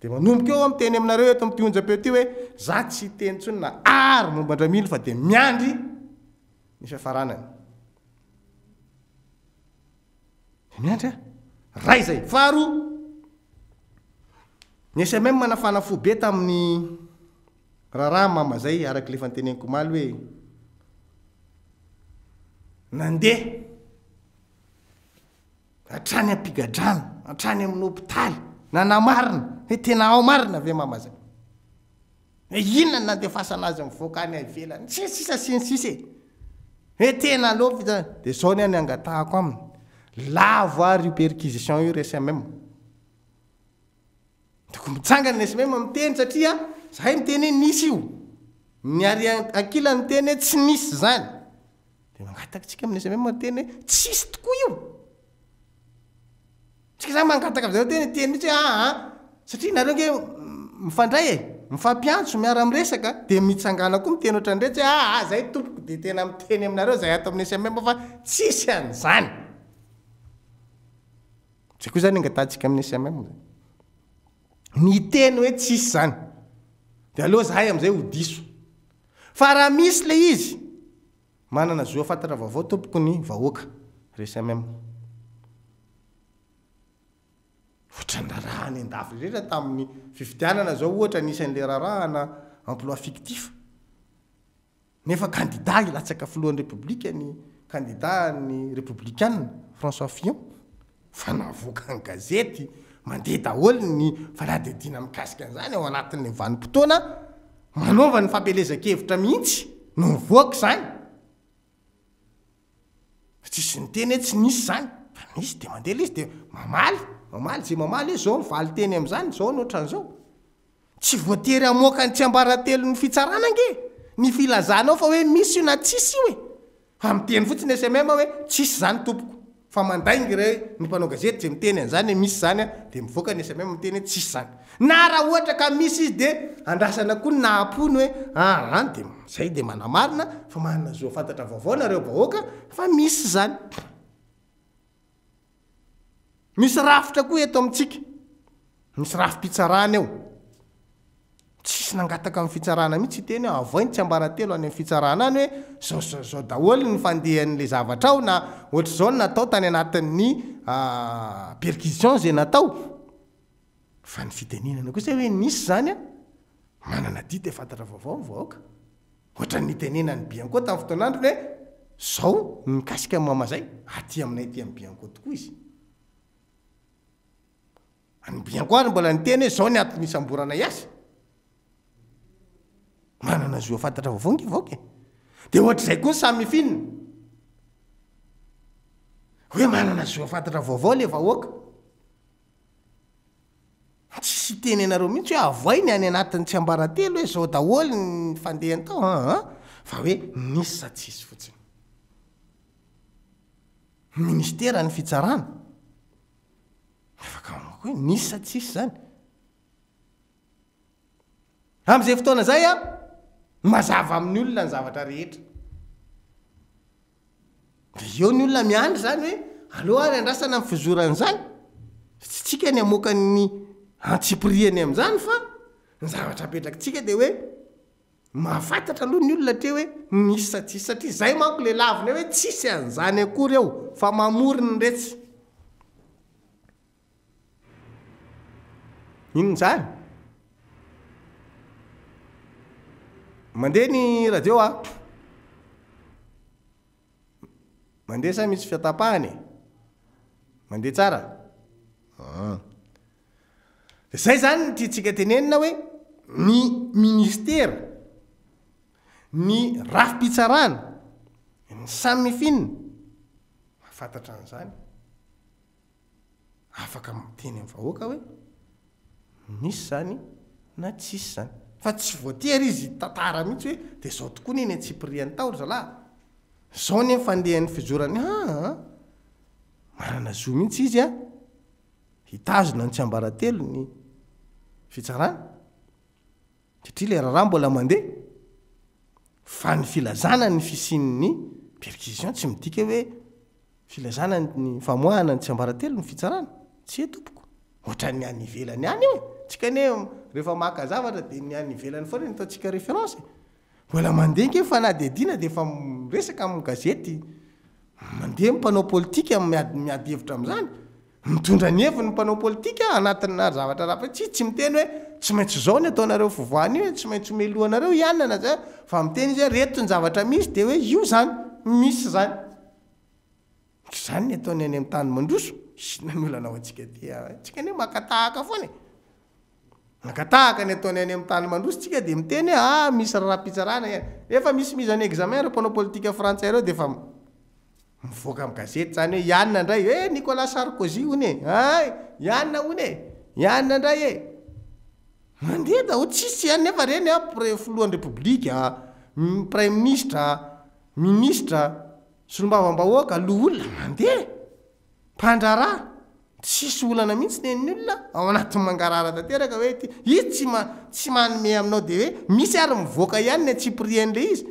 dia manomboka eo miteny aminareo eto amin'ity onjam-peo ty hoe za tsy teny ntsony na ary momba andramily fa dia miandry ny fiafaranany miandry ray zay faharoa ny SMM manafana fo be tamin'ny raharaha mama zay araka le fanteneniko maly hoe nandeha hatrany ampigadrano hatrany amin'ny hôpitaly nanamarina hoe tena ao marina ve mama zay hoe inona ny nandefasana azy mivoaka any ivelany sisa sinsisy hoe tena aloha fita dia zao ny any angatahako aminy lavo ary io perquisition io ry SMM dako mitsangana ny SMM miteny satria zahay miteny hoe nisy io ny ary ankila miteny hoe tsy nisy zany dia mangatakatsika amin'ny SMM miteny hoe tsisy tokoa io tsika zany mangataka am'zay teny mihitsy hoe satria nareo nge mifandray mifampiantso miara miresaka dia mitsangana koa miteny ohatran'ny rehetra hoe zay tompoko dia tena miteny aminareo zay ato amin'ny SMM fa tsisy an'izany zay koa zany angatantsika amin'ny SMM zay ny teny hoe tsisy zany dia aloha zahay am'izay ho diso fa raha misy le izy manana zo fantatra vaovao tompoko ny vahoaka resy même ohatrandraraha any andafy rehetra tamin'ny fifidianana zao ohatra nisan'le rarahana emploi fictif nefa candidat ilatsaka filohan'ny république ny candidat ny républicaine François Fillon fa navoaka ny gazety mandeha daholo ny fanadidina mikasika an'izany ao anatin'ny vanim-potoana manaova ny fampelezan-kevitra mihitsy no mivoaka zany tsisy ny teny hoe tsy nisy zany fa nisy de mandeha izy de mamaly zay mamaly zao mivaly teny am'izany zao nohatran'izao tsy voatery amoaka ny tsy ambaratelo ny fitsarana nge ny filazanao fa hoe misy io na tsisy io e fa miteny fotsiny ese même hoe tsisy zany tompoko fa mandaingy re ny mpanao gazety zay miteny an'izany misy zany a de mivoaka ny ese même miteny hoe tsisy zany na raha ohatra ka misy izy de andrasana koa nahampony hoe any de zay de manamarina fa manana zo fantatra vaovao nareo vahoaka fa misy zany misy rafitra koa eto amitsika misy rafi-pitsarana eo tsisy nangataka amin'ny fitsarana mihitsy teny hoe avoiny tsy ambaratelo any amin'ny fitsarana any hoe zao daholo ny fandehan'le zavatra ao na ohatra zao ny natao tany anatin'ny perquisition zay natao fa ny fiteninana koa zay hoe nisy zany a manana dita fantatra vaovao vahoaka ohatra ny tenenany bianko tamin'ny fotoanandro hoe zao mikasika mamazay aty aminay ty amin'ny bianko tokoa izy any bianko ary mbola ny teny hoe zao ny ato misy amborana iasy manana zo fantatra vaovao ngy vaoka de ohatra zay koa ny samy finina hoe manana zo fantatra vaovao le vahoaka tsisy tenenareo mihitsy hoe avoiny any anatin'ny tsy ambaratelo hoe zao daholo ny fandehany tao fa hoe nisy sa tsisy fotsiny ministera ny fitsarana afaka hoe nisy sa tsisy zany am'izay fotoana zay a mazava amin'ny olona ny zavatra rehetra de eo ny olona miandry zany hoe aloha ary andrasana amin'ny fizoran'izany tsy tsika ny amoaka ny antsipriany am'izany fa ny zavatra apetrakytsika de hoe mahafantatra aloha ny olona tre hoe nisy sa tsisy satria zay manko le laviny hoe tsisy an'izany akory eo fa mamory ny retsy inony zany mandeha ny radio a mandeha sa misy fiatapahany mandeha tsara de zay zany ny tiatsika tenenina hoe ny ministera ny rafi-pitsarana ny samy finina mahafantatra an'izany afaka miteny amin'ny vahoaka hoe misy zany na tsisy zany fa tsy voatery izy tantara mihitsy hoe de zao tokoa ny antsipriany tao ry zalahy zao ny fandehan'ny fijorany manana zo mihitsy izy a hitazona ny tsy ambaratelo ny fitsarana satria le raha mbola mandeha fa ny filazana ny fisinyny perquisition tsy midika hoe filazana ny famoahana ny tsy ambaratelo ny fitsarana tsy e tompoko ohatran'ny any ivelany any io tsika ne rehefa maka zavatra de ny any ivelany foana ny ataontsika référence mbola mandeha nke fanadidina de efa resaka amin'ny gazety mandeha mpanao politika miady hevitra am'izany mitondra ny heviny mpanao politika anatin'ny zavatra raha tsy miteny hoe tsy maintsy zao ny ataonareo fivoany io tsy maintsy melohanareo ianana zay fa miteny izy hoe reto ny zavatra misy de hoe io zany misy zany zany ny ataony any amin'ny tany mandroso sy namolana ao antsika ty tsika ne makatahaka foana nakatahaka ny ataony any amin'ny tany mandroso tsika de miteny hoe misy raha-pitsarana efa misy mizany examen reo mpanao politika frantsay reo de fa mivoaka amin'ny gazety zany hoe ianina indray Nicolas Sarkozy ony ianina ony ianina indray mandeha daholo tsisy ihany nefa reny filohan'ny république premier ministre solombavam-bahoaka loholona mandeha mpandrarà tsisy olana mihitsy neny olona ao anatin'ny mangarara tanteraka hoe izy tsy manome aminao de hoe misy ary mivoaka ihany ny antsiprian'le izy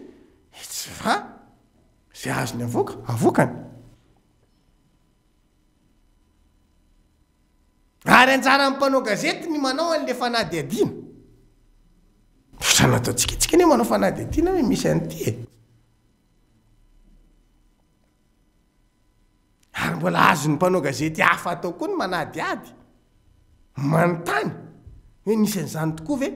tsy fa zay azony avokany ary anjara amin'ny mpanao gazety ny manao an'le fanadiadina trano ataontsikatsika ne manao fanady tiana hoe misy an'ity e ary mbola azony mpanao gazety hafa atao koa ny manadiady manontany hoe nisy an'izany tokoa ve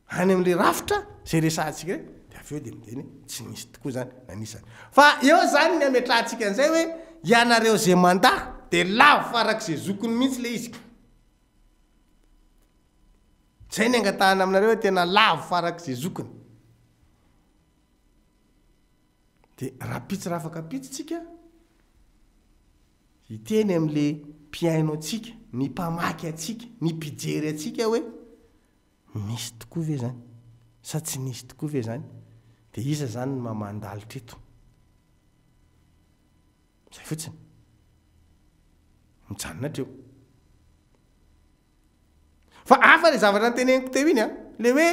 any amin'le rafitra zay resantsika re de avy eo de mideny tsy nisy tokoa zany nanisany fa eo zany ny ametrahantsika an'izay hoe ianareo zay mandaha de lavo farak'izay zokony mihitsy le izy zay ny angatahana aminareo hoe tena lavo farak'izay zokony de rapitsy raha afaka pitsitsika iteny amin'le mpiaino atsika ny mpamaky atsika ny mpijery atsika hoe misy tokoa ve zany sa tsy nisy tokoa ve zany de iza zany ny mamandalitra eto zay fotsiny mijanona treo fa afa le zavatra nyteneniko teo iny a le hoe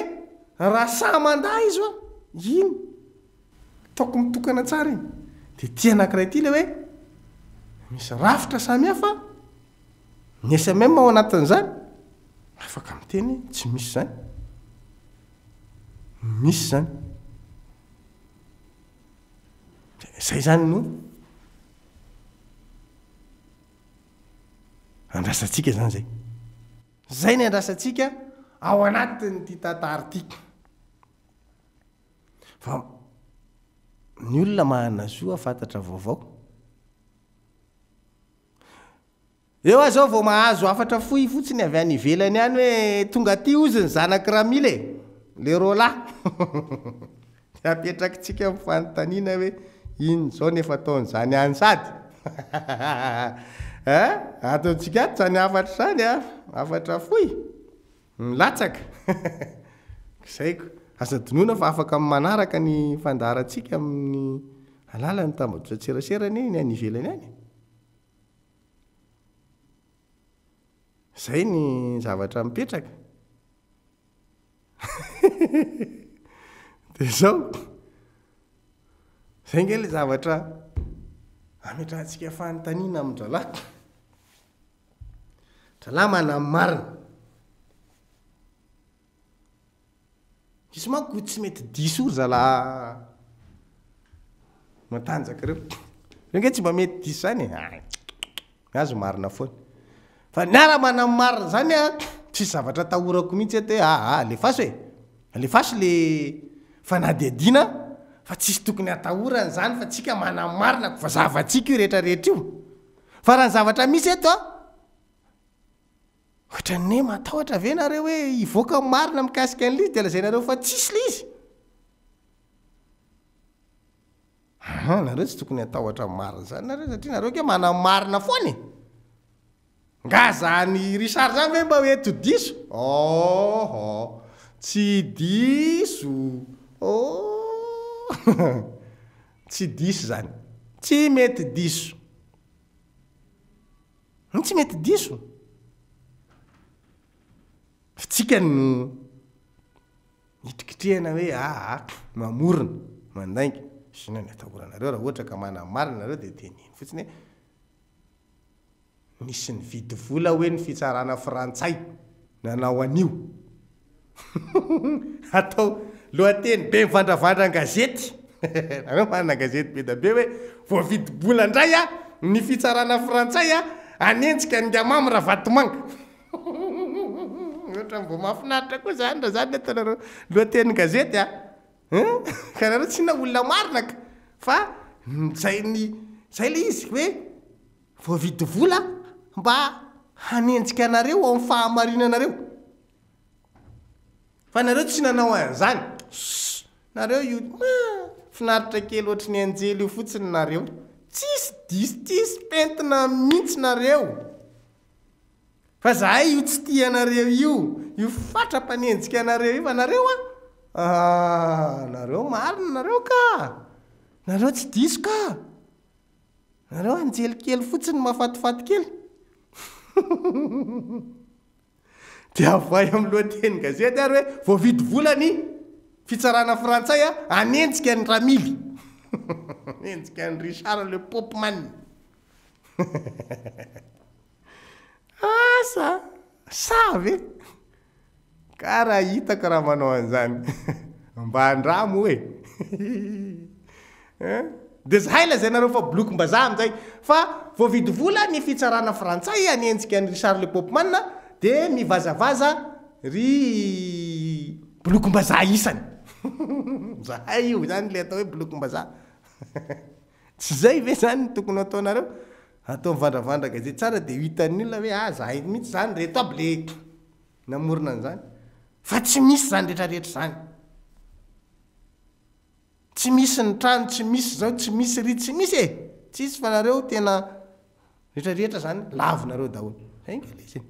raha sa mandaha izy oa iny taoko mitokana tsara iny de tia anankiray ty le hoe misy rafitra samihafa ny SMM ao anatin'izany afaka miteny tsy misy zany misy zany zay zany no andrasantsika zany zay ny andrasantsika ao anatiny ty tantara ty fa ny olona mahanazo afantatra vaovao eo a zao vao mahazo afatra foy fotsiny avy any ivelany any hoe tonga ty ozy ny zanaky ramile le rola apetrakytsika mifanontaniana hoe iny zao nefa ataony zany any sady ataontsika ato zany afatra zany a afatra foy milatsaka zaiko asa donoina fa afaka manaraka ny fandaratsika amin'ny alalany tambazotra tseraseraany ny any ivelany any zay ny zavatra mipetraka de zao zay nge le zavatra ametrahantsika fanontaniana amin-dralahy dralahy mana marina isy manko tsy mety diso ory zalahy matanjaka reo nge tsy mba mety diso zany azo marina foana fa niara mana marina zany a tsisy zavatra tahorako mihitsy te alefasy hoe alefasy le fanadiadina fa tsisy tokony atahorany zany fa tsika mana marina fa zavatsika io rehetrarehetra io fa raha ny zavatra misy eto ohatra ne matahotra ve nareo hoe ivoaka marina mikasika an'lizy de lazay nareo fa tsisy le izy nareo tsy tokony atahotra marina zany nareo satria nareo ke mana marina foany nga zany Richard zany ve mba hoe to diso tsy diso tsy diso zany tsy mety diso tsy mety diso fitsika no hitrikitrihana hoe mamorona mandainga sina ny atahoranareo raha ohatra ka mana marina nareo de teniny fotsiny nisy ny vidy vola hoe ny fitsarana frantsay nanao anio atao lohateny be mivandravandra gazety nareo manana gazety be da be hoe voavidy-bola ndray a ny fitsarana frantsay a anenjika ny gamamy raha vatomanga ohatra mbo mahafinaritra koa zany raha zany ataonareo lohateny gazety ka nareo tsy na olona marina ka fa zay le izy hoe voavidy vola mba hanenjika anareo ao amin'ny fahamarinanareo fa nareo tsy nanao an'izany nareo io finaritra kely ohatry ny anjely io fotsiny nareo tsisy diso tsisy pentina mihitsy nareo fa zahay io tsy tia anareo io fatrapanenjika anareo io fa nareo nareo marina nareo ka nareo tsy diso ka nareo anjely kely fotsiny mahafatifaty kely de avoay amin'ny lohateny gazety ary hoe voavidy volany fitsarana frantsay anenjika ny ramily enjika ny Richard le Popman asa sa ve karaha hitako raha manao an'izany mba andramo hoe dia zahay la zay nareo fa blokim-bazaha amin'izay fa voavidy vola ny fitsarana frantsay anenjika ny Richard Le Popman dia mivazavaza ry blokim-bazaha isany zahay io zany le atao hoe blokim-bazaha tsy zay ve zany tokony ataonareo atao mivandravandra gazety tsara dia hitan'ny olona hoe zahay mihitsy zany reto aby le namorona an'izany fa tsy misy zany rehetrarehetra zany tsy misy ny trano tsy misy zao tsy misy ry tsy misy tsisy fa nareo tena rehetrarehetra zany lavinareo daholo zay ngala izy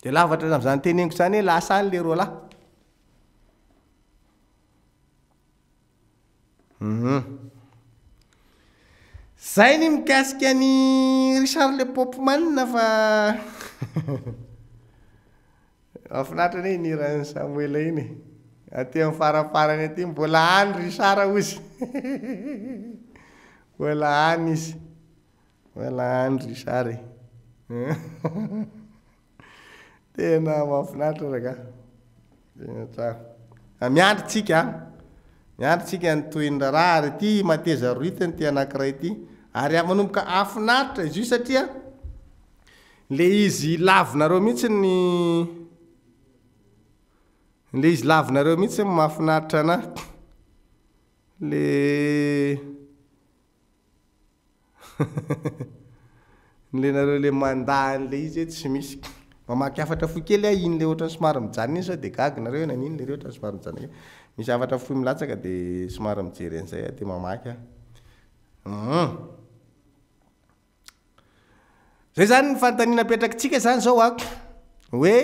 dia lavatra amin'izany teneniko zany hoe lasa ny le roa lahy zay ny mikasika ny Richard Le Popman fa afinaritra ny niran'ny Samuel iny aty amin'ny farafarany aty mbola any Richard ozy mbola any izy mbola any Richard tena mahafinaritra raka tena tsara miandritsika ny tohin-draraha ary ity mateza roitany ty anankiray ity ary manomboka afinaritra izy io satria le izy lavinareo mihitsy le izy lavinareo mihitsy mahafinaritra anahy le le nareo le mandany le izy tsy misy mamaky afatra foy kely iny le ohatrany somary mijanona iny sao dia gagy nareo naniny le ohatrany somary mijanona misy afatra foy milatsaka dia somary mijery an'izay dia mamaky zay zany ny fanontaniana petrakitsika zany zao hoe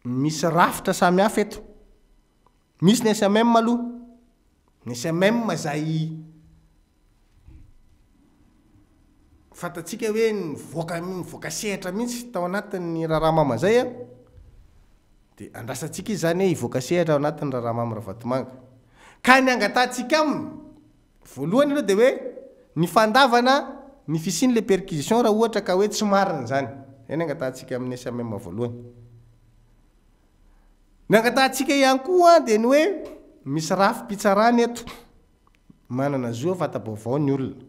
misy rafitra samy hafa eto misy ny SMM aloha ny SMM zay fantatsika hoe nivoaka sehatra mihitsy tao anatin'ny raharamama zay dia andrasantsika izy zany hoe hivoaka sehatra ao anatin'ny raharamama Ravatomanga ka ny angatantsika aminy voalohany aloha dia hoe ny fandavana ny fisiny le perquisition raha ohatra ka hoe tsy marina zany zay ny angatantsika amin'ny SMM voalohany ny angatantsika ihany koa dia ny hoe misy rafi-pitsarany eto manana zoa fatabaovao ny olona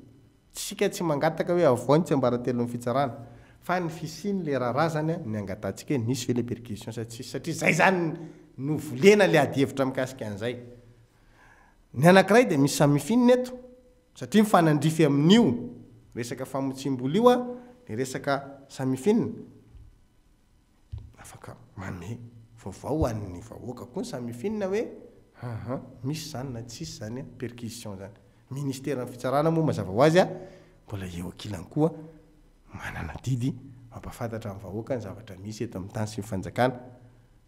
tsika tsy mangataka hoe avoany tsy ambaratelo ny fitsarana fa ny fisiny le raharazany ny angatantsika hoe nisy ve le perquisition satria zay zany no volena le adihevitra mikasika an'izay ny anankiray dia misy samifinina eto satria mifanandrify amin'io resaka famotsim-bola io dia resaka samifinina afaka manome vaovao an'ny vahoaka koa ny samifinina hoe misy zany na tsisy zany perquisition zany ministère ny fitsarana moa mazava ho azy mbola eo akilany koa manana didy mampafantatra amin'ny vahoaka ny zavatra misy eto amin'ny tany sy mifanjakana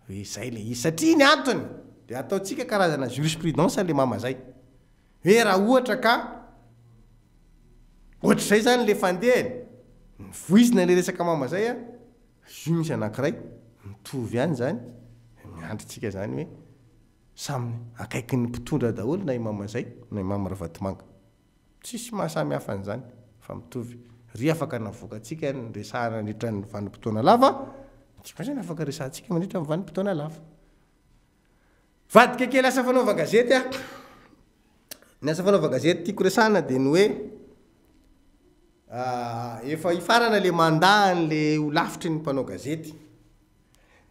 hoe zay le izy satria ny antony dia ataontsika karazana jurisprudence le mama zay hoe raha ohatra ka ohatr'izay zany le fandehany voizina le resaka mama zay io misy anankiray mitovy ihany zany miandritsika zany hoe samy akaiky ny mpitondra daholo na imama zay na imama Ravatomanga tsisy mahasamy hafa an'izany fa mitovy ry afaka navoakatsika ny resahana mandritra ny vanim-potoana lava tsika zany afaka resahantsika mandritra ny vanim-potoana lava vadika kely asa fanaova gazety ny asa fanaova gazety tiako resahana dia ny hoe efa hifarana le mandany le ho lafitry ny mpanao gazety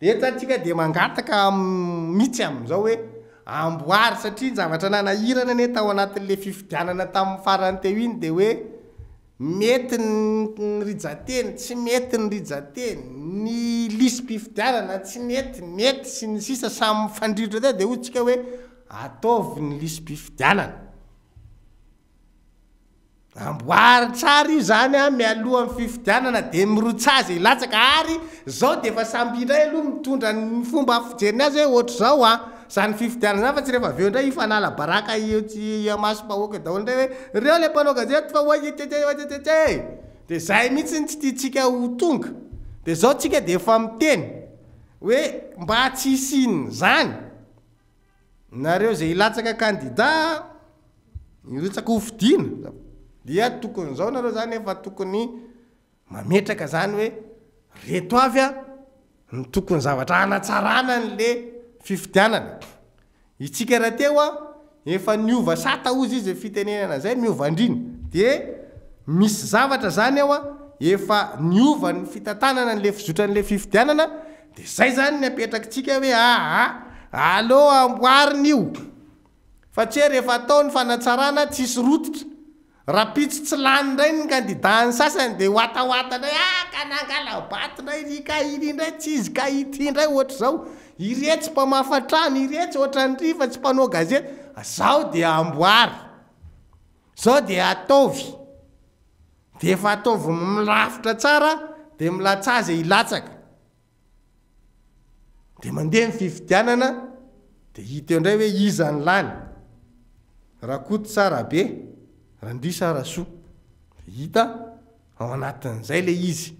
dia etantsika dia mangataka mihitsy amin'izao hoe amboary satria ny zavatra nanahirana ane tao anatin'le fifidianana tamin'ny farany teo iny dia hoe mety ny rijateny tsy mety ny rijateny ny lisy mpifidianana tsy mety sy ny sisa samy fandritra teo dia hotsika hoe ataovy ny lisy mpifidianana amboary tsara io zany mialoha amin'ny fifidianana dia mirotsazy ilatsaka ary zao dia efa samby indray aloha mitondra ny fomba fijeriny azy hoe ohatra zao zany fifidianana zany fa tsy rehefa aveo indray ifanala baraka masom-bahoaka daholo indray hoe reo le mpanao gazety fa oatetete dia zay mihitsy tsy tiatsika ho tonga dia zao tsika dia efa miteny hoe mba tsy hisinina zany nareo zay ilatsaka kandida irotsaka ho fidiana dia tokony zao nareo zany efa tokony mametraka zany hoe reto avy a ny tokony zavatra anatsarana n'le fifidianana itsika raha teo a efa niova sata ozy izy fitenenana zay miova andriny de misy zavatra zany ao a efa niova ny fitantanana n'le fizotran'le fifidianana de zay zany ny apetrakitsika hoe allo amboarina io fa tsy rehefa atao ny fanatsarana tsisy rototra raha pitsy tsy lany indray ny kandidany sasany de hoatahoatandray ka nangalabatindray rika iny indray tsy izy ka ity indray ohatra zao iretsy mpamafatrano iretsy ohatra ny fa tsy mpanao gazety zao de amboary zao de ataovy de efa ataovy milafitra tsara de milatsazy ilatsaka de mandeha ny fifidianana de hita eo indray hoe iza ny lany raha koto tsara be raha ndry sara soa de hita ao anatin'izay le izy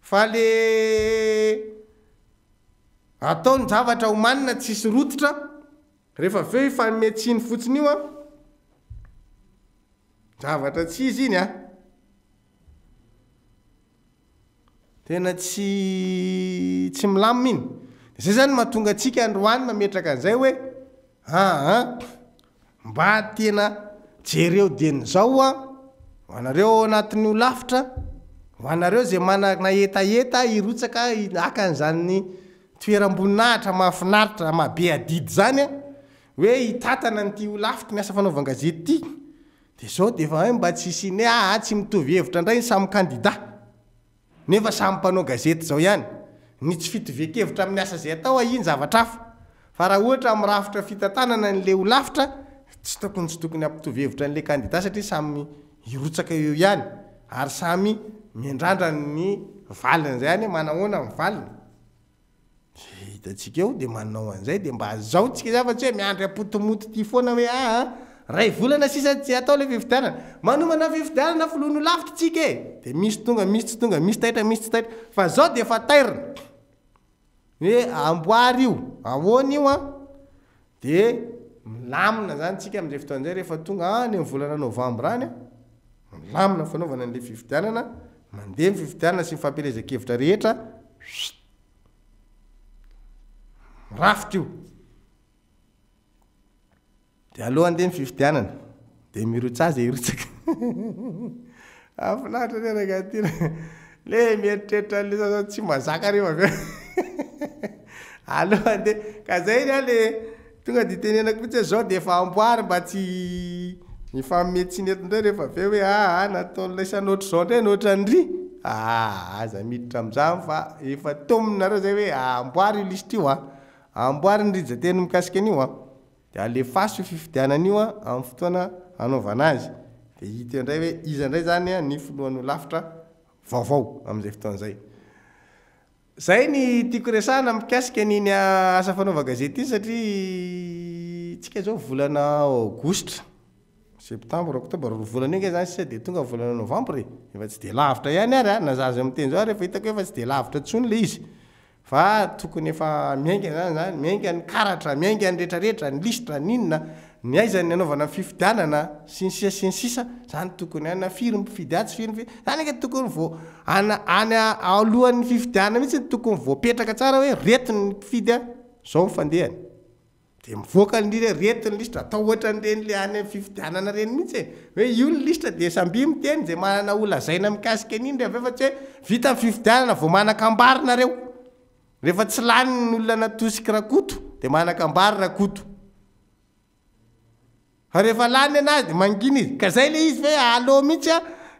fa le atao ny zavatra homanina tsisy rototra rehefa aveo ifanometsiny fotsiny io a zavatra tsy izy iny a tena tsy milamina iny de zay zany mahatonga atsika androany mametraka an'izay hoe mba tena jereo den'izao a ho anareo anatin'ny ho lafitra ho anareo zay manana etaeta irotsaka akan'izany toeram-boninahitra mahafinaritra mahabe adidy zany a hoe hitatana nyty ho lafitra ny asa fanaovan-gazety ty de zao de efa hoe mba tsy isiny tsy mitovy hevitra indray ny samy kandida nefa samy mpanao gazety zao ihany ny tsy fitovekevitra amin'ny asa zay atao iny zavatra hafa fa raha ohatra mirafitra fitantanana n'le ho lafitra tsy tokony hampitovy hevitra n'le kandida satria samy irotsaka eo ihany ary samy miandrandra ny valiny zay any manahoana ny valiny hitatsika eo de manao an'izay de mba zao tsika zafatsy hoe miandry apotomoto ty foana hoe ray volana sisa tsy atao le fifidianana manomana fifidianana filono lafitra tsika de misy tonga misy tsy tonga misy taitra misy tsy taitra fa zao de efa tairina hoe amboary io ahoana io a de milamina zany tsika amin'izay fotoan'izay rehefa tonga ny volana novambra any milamina fanaovana an'le fifidianana mandeha ny fifidianana sy mifampielezan-kevitra rehetra rafitra io de aloha andeha ny fifidianana de mirotsazy irotsaka afinaritra ny arakatyna le mieritreritra le zao tsy mazaka reo avy aloha andeha ka zay ny le tonga de tenenako mihitsy zao de efa amboary mba tsy ifametsinetindray rehefa aveo hoe nataon'lay sanoatra zao ndray noatra ndry aza miditra am'zany fa efa tominareo zay hoe amboary io lisitra io amboary nyrijateny mikasika an'io de alefaso io fifidianan'io amin'ny fotoana anaovana azy de hita indray hoe iza indray zany ny filohan'ho lafitra vaovao amin'izay fotoan'izay zay ny tiako resahana mikasika an'iny asa fanaova gazety iny satria tsika zao volana aogositra septambra octobre volana iny zany sisa de tonga volana novambra efa tsy de lavitra ihany ary nazazy am'teny zao rehefa hitako efa tsy de lavitra tsony le izy fa tokony efa miainga zany miainga ny karatra miainga ny rehetrarehetra ny lisitra ninona ny aizany anaovana fifidianana sy ny sisa zany tokony ana firy mpifidy atsy firy zany ka tokony vo any alohan'ny fifidianana mihitsy tokony voapetraka tsara hoe retiny mpifidy zao mifandehany de mivoaka ndrire retiny lisitra atao ohatra nyreny le any fifidianana reny mihitsy hoe io ny lisitra de samby miteny zay manana olazaina mikasika an'iny rehefa efa tsy hoe vita ny fifidianana vo manan-kambarinareo rehefa tsy lany ny olona natosiky rakoto de manan-kambary rakoto rehefa lany anazy de mangina izy ka zay le izy hoe alo mihitsy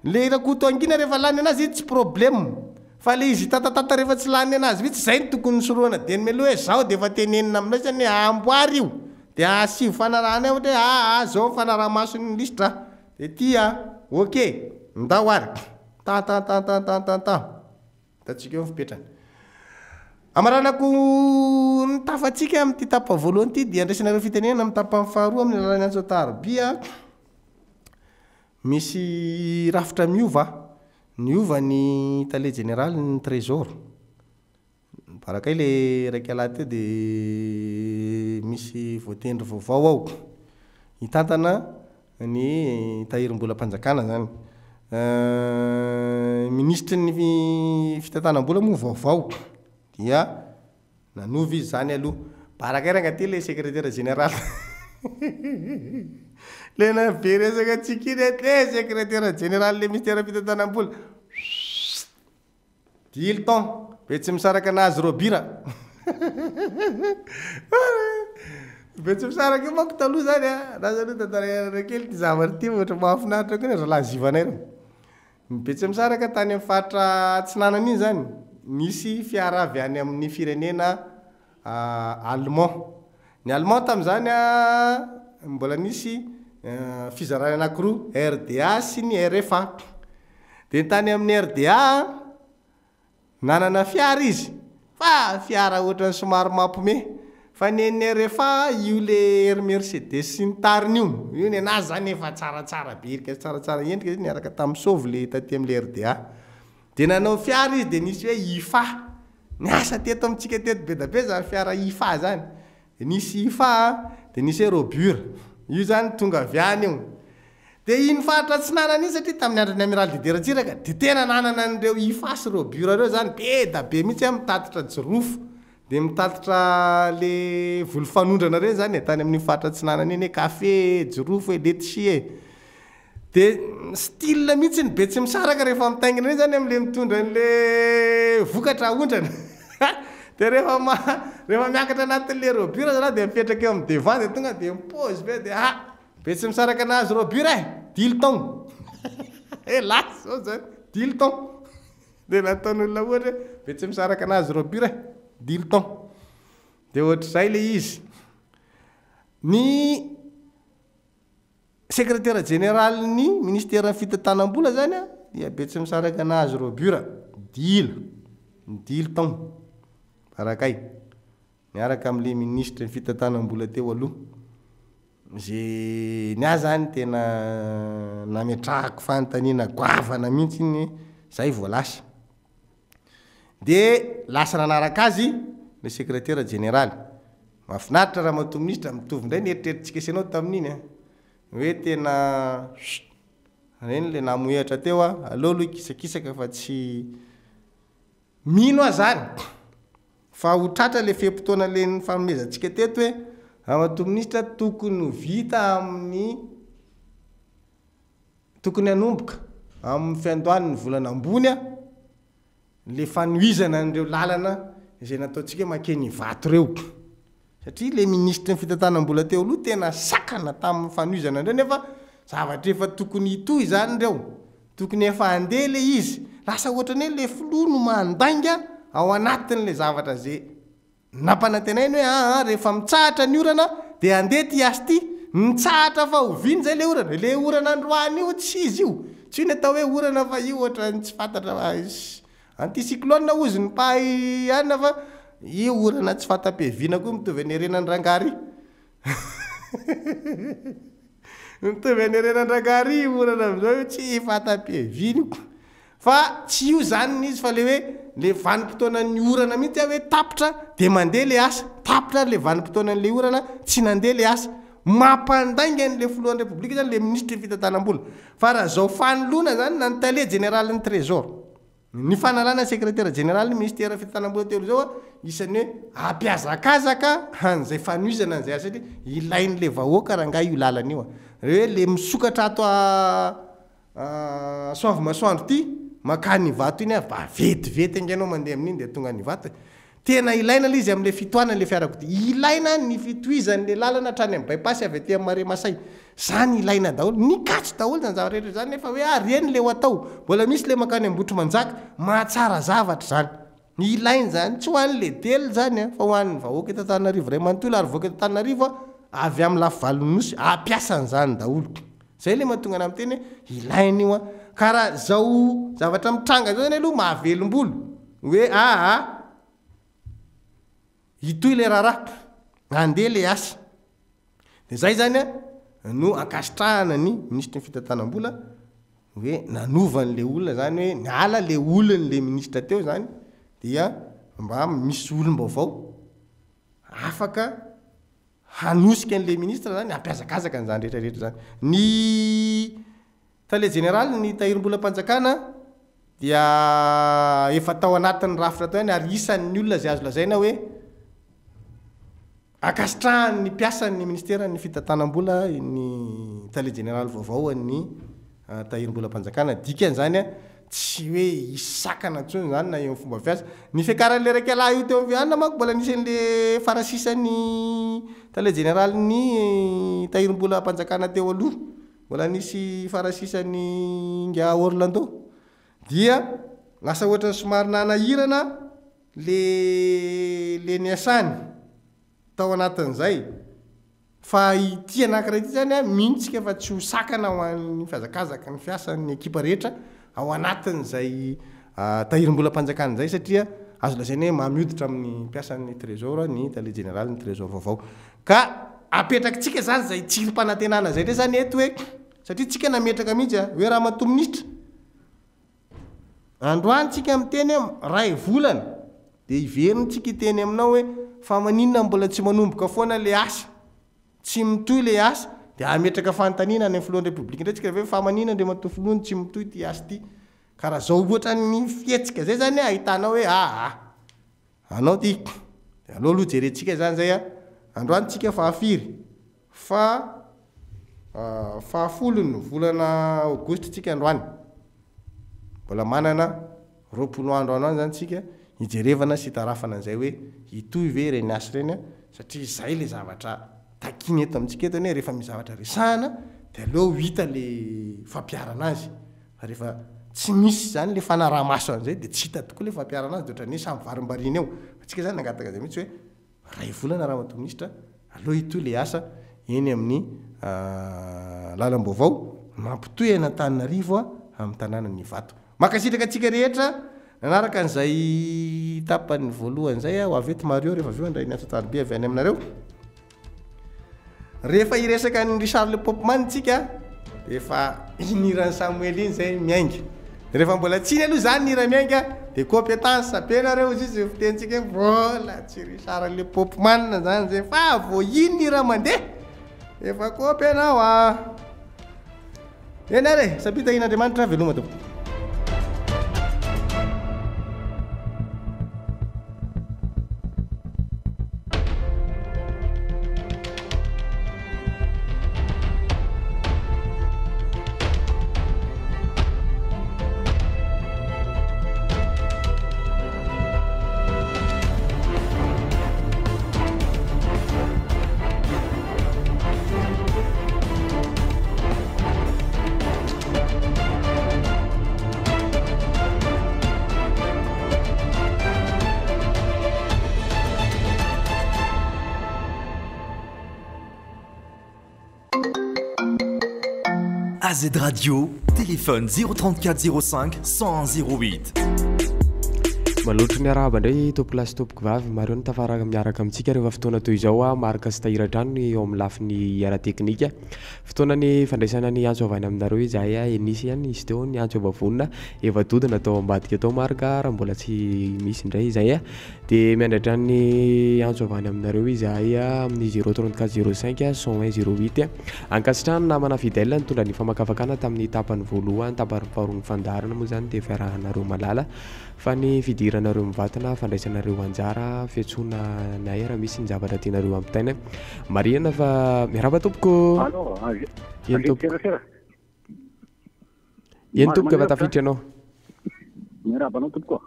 le rakoto angina rehefa lany anazy izy tsy problème fa le izy tatatata rehefa tsy lany anazy mihitsy zay ny tokony soroana de ny meloha hoe zao de efa tenenina aminay zany amboary io de asivy fanarahana ohatra hoe zao fanaraha-mason'ny lisitra de ty ok ndao ary tatsika eo fipetrany amaranako ny tafatsika amin'ty tapa voalohany ty dia andraisanareo fitenenana amin'ny tapany faharoa amin'ny lalany antsotarobia misy rafitra miova ny tale général ny trésor barakay le raiky ala teo de misy voatendry vaovao ao hitantana ny tahirim-bola-panjakana zany ministre ny fitantanam-bola moa vaovao dia nanovy izy zany aloha barakairanga ty le secrétaire général le naveresaka atsikiny le secrétaire général le ministère fitantanam-bola Dilton be tsy misaraka anazy Robira be tsy misaraka io manko taloha zany raha zany tantarana kely ty zavatra ty ohatra mahafinaritra koa raha lazivanay reo be tsy misaraka tany amin'ny faritra Atsinanana iny zany nisy fiara avy any amin'ny firenena Allemand ny Allemand tam'izany mbola nisy fizarana anankiroa RDA sy ny RFA de tany amin'ny RDA nanana fiara izy fa fiara ohatra ny somary mampome fa ny RFA io le Mercedes sy ny tariny io ny anazy zany efa tsaratsara birika tsaratsara endrika izy niaraka tamin'ny sovy le taty amin'ny RDA de nanao fiara izy de nisy hoe IFA niasa teto amitsika teto be da be zany fiara IFA zany de nisy IFA de nisy Robur io zany tonga avy any io de iny faritra Atsinanana iny satria tamin'ny andron'ny amiral Dideratsiraka de tena nanana an'ireo IFA sy Robur reo zany be da be mihitsy mitatitra jirofo de mitatitra le volo fanondrana reny zany tany amin'ny faritra Atsinanana iny kafe jirofo letchi de style mihitsy ny be tsy misaraka rehefa mitaingina reny zany am'le mitondra an'le vokatra ondrana de rehefa miakatra anatin'le Robur zany de mipetraka eo amin'ny devant de tonga de mipose be de be tsy misaraka anazy Robur Dilton hélas zany Dilton de nataon'olona ohatra be tsy misaraka anazy Robur Dilton de ohatr'izay le izy ny secrétaire général ny ministère fitantanam-bola zany dia be tsy misaraka anazy Robur Dilton barakay miaraka am'le ministre fitantanam-bola teo aloha ze nya zany tena nametrahako fanontaniana goavana mihitsy iny zay voalasa de lasa nanaraka azy le secrétaire général mahafinaritra raha mato ministre mitovy ndray nieritrerititsika isanao tamin'iny hoe tena reny le namoehatra teo aloha kisakisaka fa tsy mino zany fa ho tratra le fepotona le ny fanomezantsika teto hoe amato ministre tokony vita amin'ny tokony anomboka amin'ny fiandohan'ny volana ambony le fanoizana an'ireo lalana izay nataontsika makeny vato reo satria le ministre ny fitantanam-bola teo aloha tena sakana tamin'ny fanoizana andreo nefa zavatra efa tokony hitoy zany reo tokony efa andeha le izy lasa ohatrany hoe le filoha no mandainga ao anatin'le zavatra zay nampanantenainy hoe rehefa mitsahatra ny orana de andeha ty asy ty mitsahatra fa oviny zay le orana androany io tsy izy io tsy iny atao hoe orana fa io ohatra tsy fantatra anticyclone ozy ny pahy anina fa io orana tsy fanta-pevina koa mitovy any renany rangary mitovy any renany rangary orana am'izao io tsy fanta-pevina io fa tsy io zany n'izy fa le hoe le vanim-potoana ny orana mihitsy hoe tapitra de mandeha le asa tapitra le vanim-potoana n'le orana tsy nandeha le asa mampandainga n'le filohan'ny repoblika zany le ministre fitantanam-bola fa raha zao fanoloana zany nanontale général ny trésor ny fanalana secrétaire général ny ministère fitantanam-bola telo zao isan'ny hoe ampiazakazaka han'izay fanoizana an'izay asa satria ilain'le vahoaka raha nga io lalana io hoe le misokatra ato soavy masoandro ty makany vato iny va vetivety anganao mandeha amin'iny de tonga ny vato tena ilaina le izy am'le fitoanany le fiarakodia ilaina ny fitoizan'le lalana hatrany amin'ny bypass avy aty amin'ny mare masay zany ilaina daholo nikatso daholo zany zavatra rehetra zany nefa hoe reny le ho atao mbola misy le makany ambotro manjaka mahatsara zavatra zany ilaina zany tsy ho an'le telo zany fa ho an'ny vahoaka eto Antananarivo ray manontolo ary vahoaka eto Antananarivo avy amin'ny lafivalonynosy ampiasan'izany daholo zay le mahatonga ana amin'ny teny ilaina io karaha zao zavatra mitranga zao zany aloha mahavelombolo hoe hitoy le raharaha andeha le asa de zay zany no akasitrahana ny ministre ny fitantanam-bola hoe nanovan'le olona zany hoe niala le olon'le ministre teo zany dia mba misy olom-baovao afaka hanosika an'le ministre zany ampiazakazaka n'izany rehetrarehetra zany ny tale général ny tahirim-bolam-panjakana dia efa tao anatin'ny rafitra tao any ary isan'ny olona zay azo lazaina hoe akasitrahany mpiasan'ny ministera ny fitantanam-bola ny tale général vaovao ny tahirim-bolam-panjakana dikan'izany a tsy hoe isakana ntsony zany na eo fomba fiasa ny fiakaran'le raika lahy io teo amin'ny vianina manko mbola nisan'le farasisany tale général ny tahirim-bolam-panjakana teo aloha mbola nisy farasisany nga Orlando dia lasa ohatra somary nanahirana le niasany tao anatin'izay fa ity anankiray ity zany a mintsika fa tsy ho sakana ho an'ny fihazakazaka ny fiasan'ny ekipa rehetra ao anatin'izay tahirim-bolam-panjakana zay satria azo lazaina hoe mamioditra amin'ny mpiasan'ny trésor ny tale général ny trésor vaovao ka apetrakytsika zany zay tsirim-panantenana zay ndray zany eto hoe satria tsika nametraka mihitsy hoe raha mato ministra androany tsika miteny ray volana dia iverintsika iteny aminao hoe fa maninona mbola tsy manomboka foana le asa tsy mitoy le asa dia ametraka fanontaniana any filohan'ny république ndray tsika hoe fa maninona ndre matoy filohany tsy mitoy ty asa ty karaha zao ohatra ny fietsika zay zany ahitanao hoe anao ty dia aleo aloha jerentsika zany zay androany tsika fahafiry fahafolo volana aogositra tsika androany mbola manana roapolo andro androany zany tsika hijerevana sy hitarafana an'izay hoe itoy ve reny asa reny satria zay le zavatra takiny eto amintsika eto hoe rehefa mizavatra resahana dia aleo hita le fampiarana azy fa rehefa tsy misy zany le fanaraha-maso an'izay dia tsy hita tokoa le fampiarana azy dia ohatran'ny samy varim-barina eo atsika zany nangataka zay mihitsy hoe ray volana raha mato ministra aleo hitoy le asa eny amin'ny lalam-baovao mampitoy Antananarivo amin'ny tanàna ny Vato makasitraka atsika rehetra nanaraka an'izay tapany voalohany zay ho avy eto Mario rehefa avy eo andray ny asa tariby avy any aminareo rehefa iresaka ny Richard Le Popman tsika efa iniran'ny Samuel iny zay miainga rehefa mbola tsiny aloha zany nira miainga dia compétence ampianareo izy fitentsika mbola tsy Richard Le Popman zany zay fa vo iny nira mandeha efa kopy anao eny are sapita in'Andriamanitra veloma tompo. AZ Radio, téléphone 034 05 101 08. maloatra ny arahaba indray tompolasy tompoko vavy Mario ny tafaraka miaraka amintsika rehefa fotoana toy izao marika sy tahira-drano eo amin'ny lafiny ara teknika fotoana ny fandraisana ny antso avany aminareo izahay enisy ihany izy teo ny antso avavonina evadodina atao ambadika atao marika raha mbola tsy misy indray izay dia miandratra ny antso avany aminareo izahay amin'ny 034 05 101 08 ankasitrahany namana fidèle nitondra ny famakafakana tamin'ny tapany voalohany tapany faharoa ny fandarana moa zany dia fiarahanareo malala fa ny fidiranareo mivatana fandraisanareo anjara fiatsoana nay raha misy ny zavatra tianareo ampitaina mariana fa miaraba tompoko eny tompoka efa tafiditra ianao miaraba anao tompoko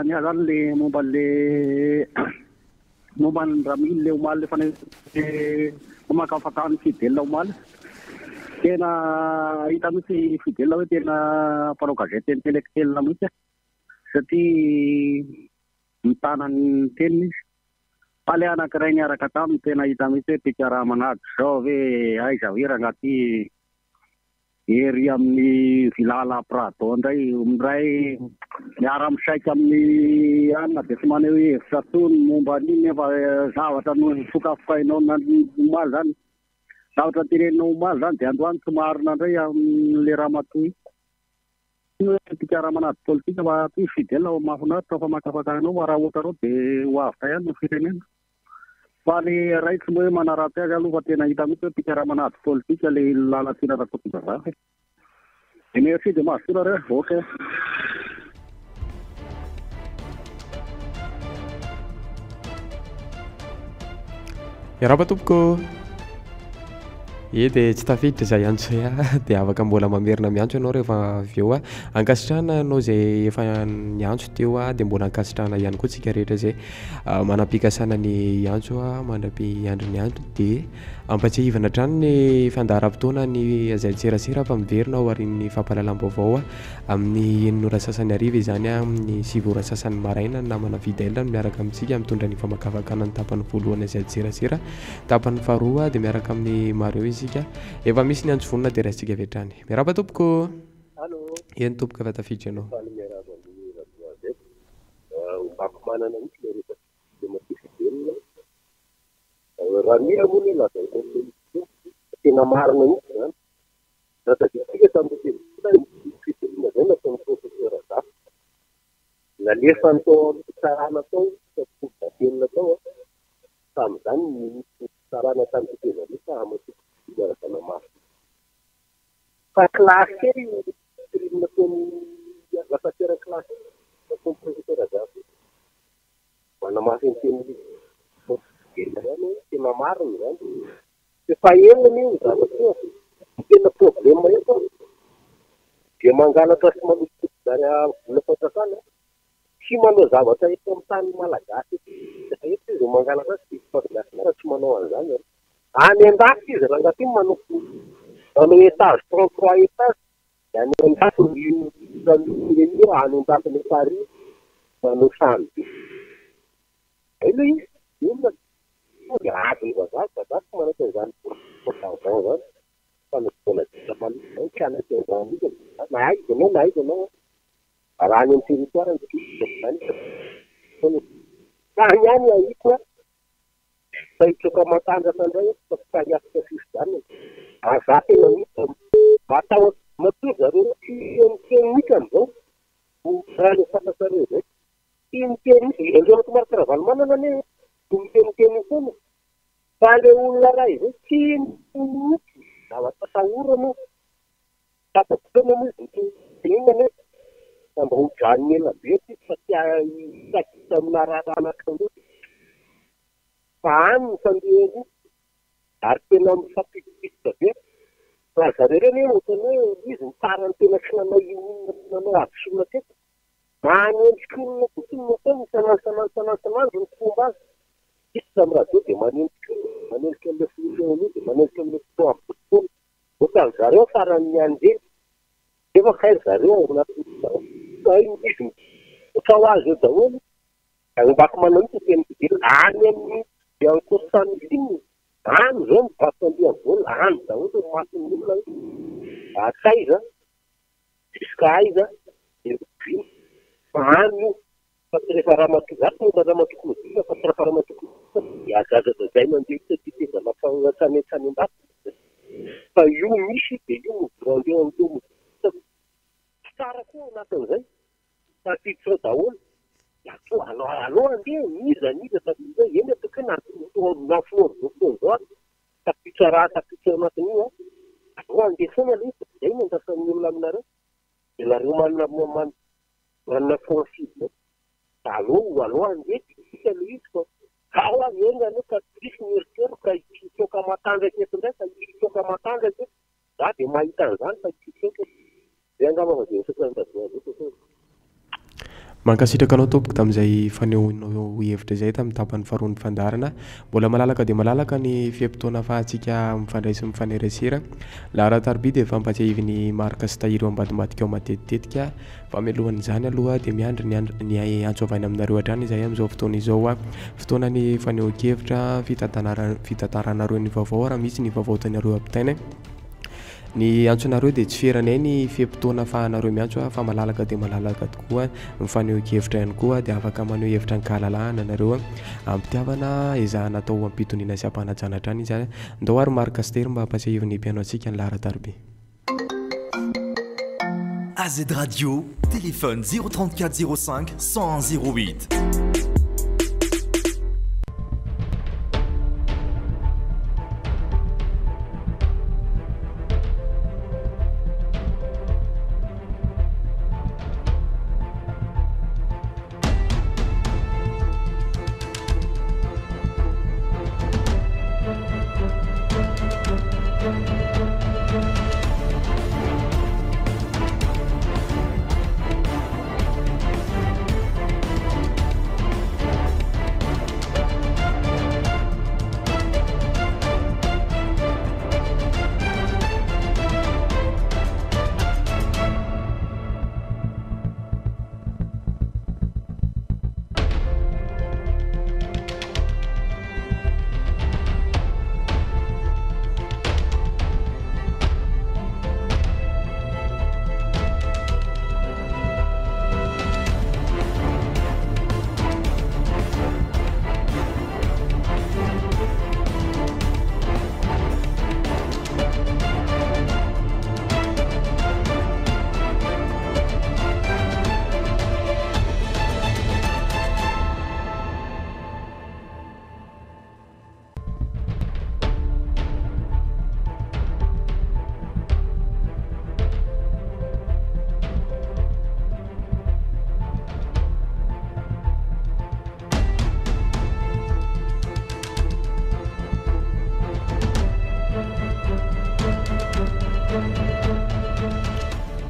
ny zany le momba le momba ny ramily le omaly le famakafakany fidèle omaly tena hita mihitsy fidèle hoe tena mpanao gazety intellectuel mihitsy satria mitana ny teniny izy fa le anankiray niaraka taminy tena hita mihitsy hoe pikaraha manady zao hoe aiza hoe raha anaty ery amin'ny vilala Prado indray miray miara misaika amin'ny anina dia sy maneho hoe hevitra tony momba an'iny nefa zavatra no sokafokainao omaly zany zavatra tireninao omaly zany dia androany tsy marina indray amin'le raha matoy pikaraha manady politika fa toy fidèle mahafinaritra fa makafakainao raha ohatra reo dia ho avitra ihany no firenena Fany raitsy moa hoe manaraty azy aloha fa tena hita mihitsy hoe mpikaramanady politika le lalatiana Rakotombazaha. Merci de mahasola re. Ok. Iaraba tompoko. Dia tsy tafiditra izay antso dia afaka mbola mamerina miantso ianao rehefa avy eo ankasitrahana anao izay efa niantso teo dia mbola ankasitrahana ihany koa tsika rehetra izay manam-pikasana ny antso mandrapiandro ny antso dia ampatsihivana hatrany ny fandaharam-potoana ny izay tserasera fa miverina ao arin'ny fampahalalam-baovao amin'ny enina ora sasany hariva izany amin'ny 7 ora sasany maraina ny namana Fidèle miaraka amintsika mitondra ny famakafakana ny tapany voalohany izay tserasera tapany faharoa dia miaraka amin'ny Mario isika efa misy ny antso vonona dia raisitsika vetrany. Miaraba tompoko. Allô. Eny tompoko efa tafiditra ianao. Miaraba amin'ny radio mbako manana mihitsy le rehefa dia matifidena raha mira moa ny lazaiko tena marina mihitsy zany raha taditsika tamin'ny fitiliana zay nataon'ny professeur Zafy nalefa nytao tsarana tao tenina tao tamin'izany ny tsarana tamin'ny fitezalisa amatyana maro fa klasy kely nataony lafatiera klasy nataon'ny professeur Zafy manamafy ny teny tena marina zany efa elona io zavatra tena problème eto dia mangalatra sy manosika zany vola fantasana tsy manao zavatra eto amin'ny tany malagasy eto izy mangalatra sy fantasana tsy manao an'izany any an-dafy izy raha ngaty manao étage 33 étage dia any an-dafy io any an-dafy ny Paris manao trano elo izy io Grave, vazaha manao izany zany fa nisy fotoana dita kana izany naizinao raha any amin'ny territoire zany raha ihany ahiko fa hitsoka matanjaka indray fa hiafika sisy zany aza tena misy atao matoa zareo teny mihitsy am'izao raha le fantasareo zay teny misy indreo tomarika raha valomanana ne teny foana fa le olona ray izay tsy mihitsy zavatra sahorana tapatona moa tena ne mba hojanony ela be fa tsy amina raranakandro fa any ny fandehany ary tena mifampipitika be fa zareo reny ohatrany hoe izy mitara ny tena tsy nanao avisolona teto manenjika olona fotsiny natao sanandro ny fomba azy isy amin'ny radio dia manenjika amin'ilay fotoana dia manenjika amin'ilay fotoa ampotoana ohatrany zareo farany anjely efa kairy zareo ao anaty izy otra ho azy eo daholo mbako manao mihitsy teny fidely any amin'ny dia ankosany fininy any zao mivaky andeha vola any daholo masiny olona akaiza juska aiza dia fa any io fa tsy rehefa raha matozaty moa raha matokolodia fa tsy rehefa raha matokolodia azazazay mandeha titeza lafasanetsany am-baty fa io misy dia io mivorandeo am'teo tsara koa anatin'izay fa tiditra daholo ato aloha andeha niza tafizay eny atoko nafinoridofoton'izao tapitra raha tapitra anatin'io aloha andeha foana le zay mandasan'ny olona aminareo dia nareo manana fonside aloha andeha tsika le izy fa ao eny aloha ka trisy mieritero ka hitsoka matanjaka eto indray ka hitsoka matanjaka za dia mahita an'izany fa hitsoka zay angamba vazenysokandadroa mankasitraka anao tompoko tamin'izay fanehoinao hevitra izay tamin'ny tapany faharoa ny fandarana mbola malalaka dia malalaka ny fiam-potoana afahantsika mifandray sy mifanerasera laharatarby dia efa mpatsahivy marika sy tahiry eo ambadimbadika ao matetitetika fa mialohan'izany aloha dia miandry ny antso avaina aminareo hatrany izay amin'izao fotoana izao fotoana ny fanehoan-kevitra fitantaranareo ny vaovao raha misy ny vaovao tanareo ampitaina ny antsonareo dia tsy feranay ny fiam-potoana afahanareo miantso fa malalaka dia malalaka tokoa mifaneho-kevitra ihany koa dia afaka maneho hevitra ny kahalalahana nareo ampitiavana ezahana atao ampitoniana sy ampanajana trany izy ndao ary marika stery mba hampasahiviny piano antsika ny laharatarby AZ Radio, téléphone 034 05 101 08.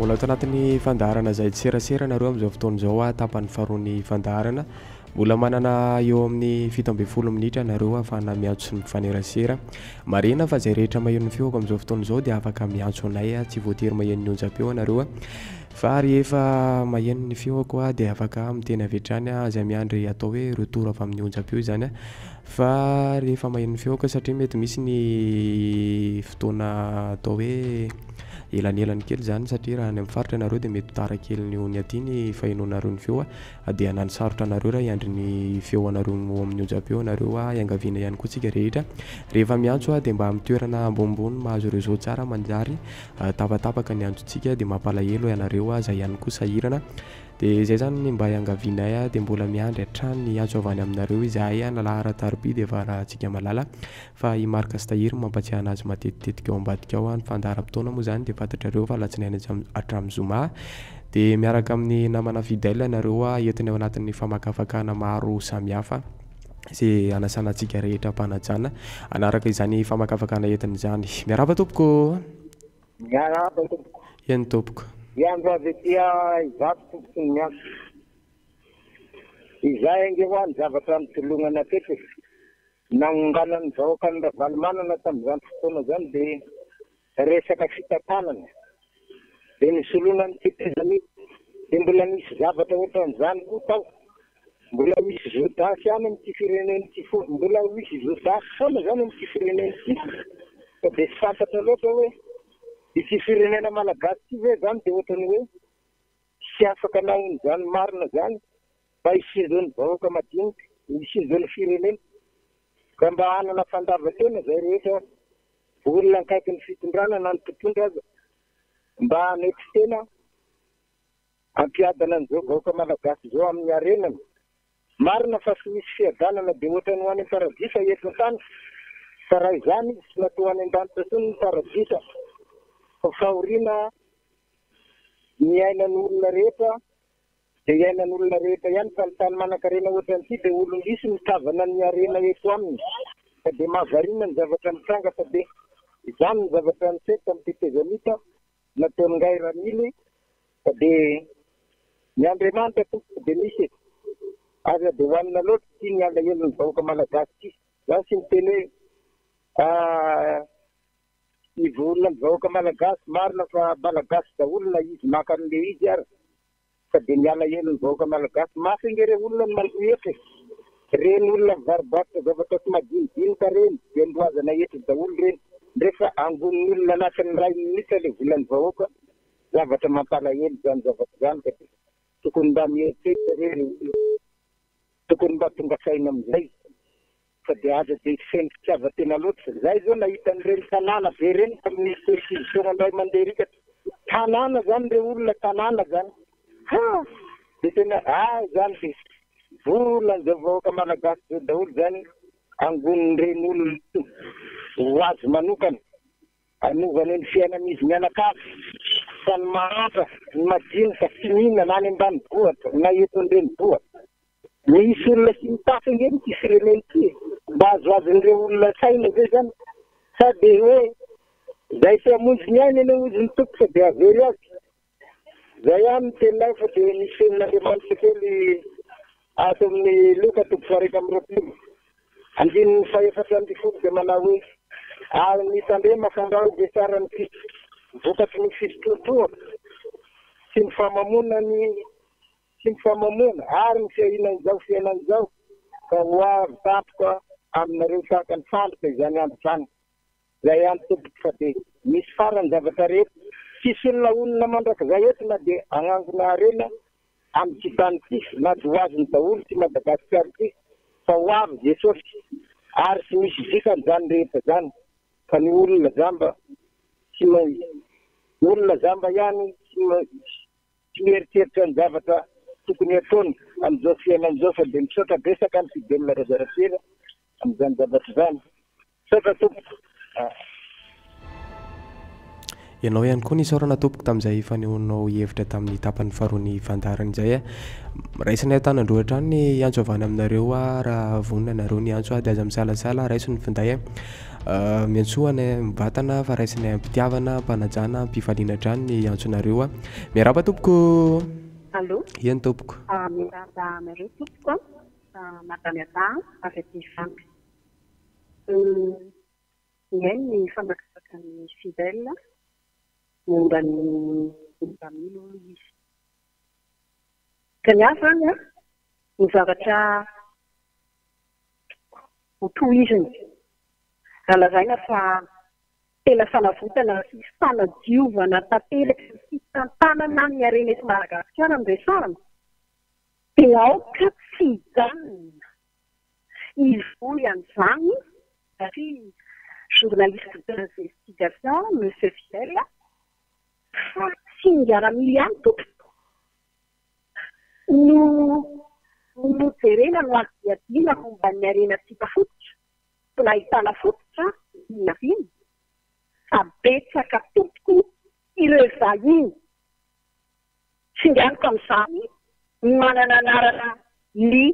mbola ato anatin'ny fandaharana izay tserasera nareo amin'izao fotoan'izao a tapan'ny faharoan'ny fandaharana mbola manana eo amin'ny 17 minitra nareo ahafahana miantso sy mifanerasera marina fa izay rehetra maheno feoko amin'izao fotoan'izao dia afaka miantso anay tsy voatery maheno ny onjam-peo nareo fa rehefa maheno ny feoko dia afaka miteny avy hatrany izay miandry atao hoe retour avy amin'ny onjam-peo izany fa rehefa maheno ny feoko satria mety misy ny fotoana atao hoe elanelany kely zany satria raha ny amin'ny faritra nareo dia mety tara kely ny aty ny fahenoanareo ny feo dia hanany sarotra nareo raha iandry ny feo anareo amin'ny onjam-peo nareo iangaviana ihany koa tsika rehetra rehefa miantso dia mba amin'ny toerana ambonimbony mahazo réseau tsara manjary tapatapaka ny antsotsika dia mampalahelo ianareo izay ihany koa sahirana dia izay zany mba iangavianay dia mbola miandry hatrany antso avany aminareo izahay nalahara tarby dia varatsika malala fa i marka stahiry mampatsiahy anazy matetitetika ao ambadika ao ny fandaharam-potoana moa zany dia fantatrareo fa latsinainy hatramin'ny zoma dia miaraka amin'ny namana fidèle nareo entiny ao anatin'ny famakafakana maro samihafa izay anasanantsika rehetra mpanajana anaraka izany famakafakana entiny izany miaraba tompoko eny tompoko Iandro avy etya izato tompoko ny miantso. Izay ange ho any zavatra mitolongana teto. Nanganan'ny vahoaka ny Ravalomanana tamin'izany fotoana zany dia resaka fitantanana. Dia nisoloana ny tetezany dia mbola misy zavatra ohatran'izany koa tao. Mbola misy zodasy any amin'ity firenen'ity mbola misy zodasy foana zany amin'ity firenen'ity. Dia tsy fantatra loatra hoe ity firenena malagasy ity ve zany dia ohatrany hoe tsy afaka naony zany marina zany mba hisizon'ny vahoaka madinika hisizon'ny firenena ka mba hanana fandavan-tena zay rehetra olona akaiky ny fitondrana na ny mpitondra aza mba hanety tena ampiadana an'izao vahoaka malagasy zao amin'ny arenany marina fa tsy misy fiadanana dia ohatrany ho any paradisa eto tany fa raha izany izy tsy natao any an-danitra tsony ny paradisa fa fahoriana miainan'olona rehetra dia iainan'olona rehetra ihany fa ny tany manan-karena ohatran'ity dia olon-disy mitavana ny arena eto aminy fa dia mahavariana ny zavatra mitranga fa dia izany ny zavatra nisety amin'ny tetezamita nataony Ngay Ramily fa dia ny Andriamanitra tompoko dia misy aza dia hoanina loatra tia ny alahelo ny vahoaka malagasy ity za sy miteny hoe ivolona ny vahoaka malagasy marina fa malagasy daolona izy maka an'le izy ary fa dia miala helo ny vahoaka malagasy mafy ingere olona ny malotry reny olona mivarobarotra zavatra tsy madinidinika reny dia ndoazana etry daolo reny ndrefa angon'ny olona anatin'ny ray minitra le volan'ny vahoaka zavatra mampalahelo zany zavatra zany ka tokony mba mieritreritra rery tokony mba tonga saina amin'izay fa dia aza dia feno fitiavan-tena loatra zay zao nahitan'ireny tanàna be reny tamin'ny constitution andray mandeha rikatra tanàna zany re olona tanàna zany dia tena zany dia vola an'izao vahoaka malagasy zao daholo zany angon'ireny olona ho azy manokana anovany ny fiainan'izy mianakavy fa ny mahantra ny madinika tsy mihina na any ambany bohatra na eto an'ireny bohatra misy olona sy mitafy ingeny ty fireneny ty mba azoazon'ireo olona saina zay zany sady hoe zay sy amonjy ny aina eny ozy ny tompo fa dia avery azy zay ihany ny teninay fa dia nisy fenin'Andriamanitra kely ato amin'ny Loka 2:20 andininy faefatra ambin'ny folo dia manao hoe ny tandrema fandrao dia tsara ny vokatry ny fisotrotoaka sy ny famamona sy ny famamona ary ny fiahinan'izao fiainan'izao ka ho avy tampoka aminareo tahaka ny fandroka izany andro zany zay ihany tompoko fa dia misy farany zavatra rehetra tsisy olona mandrakizay eto na dia agnangona arena amin'ny tsy tany ity na dia ho azony daholo tsy Madagasikara ity fa ho avy Jesosy ary tsy misy dikany zany rehetra zany fa ny olona zamba tsy olona zamba ihany tsy mieritreritra ny zavatra tokony ataony amin'izao fiainan'izao fa dia misaotra besaka ny fidelina razaratera amin'izany zavatra zany misaotra tompoko Ianao ihany koa nisaorana tompoko tamin'izay fanehoanao hevitra tamin'ny tapany faharoa ny fandaharana izay a. Raisiny an-tanandroatra any ny antso avy any aminareo a raha vonona nareo ny antso a dia aza misalasala raiso ny finday a. Miantsoana mivatana fa raisiny ampitiavana mpanajana mpifaliana drany ny antsonareo a. Miaraba tompoko. Allô? Ien tompoko. Miaraba nareo tompoko madame Ada avy aty Vangy. Ny famakasaka ny fidèle momba ny milo izy. Ka ny hafa any a ny zavatra hotohiziny. Alazaina fa tena fanavotana sy fanadiovana tatelaka sy tantanana ny harena eto Madagasikara am'resarana. Dia aoka tsy hijanona. Ivoy an'izany satria journaliste d'investigation, Monsieur Fidèle, fa tsy miara-mily ihany tompoko. No jerena no adiadiana momba ny arenatsika fototra. Tsy nahitana fototra inona viny. Fa betsaka tompoko ireo vahiny. Tsinganiko amin'izany ny manana anarana li,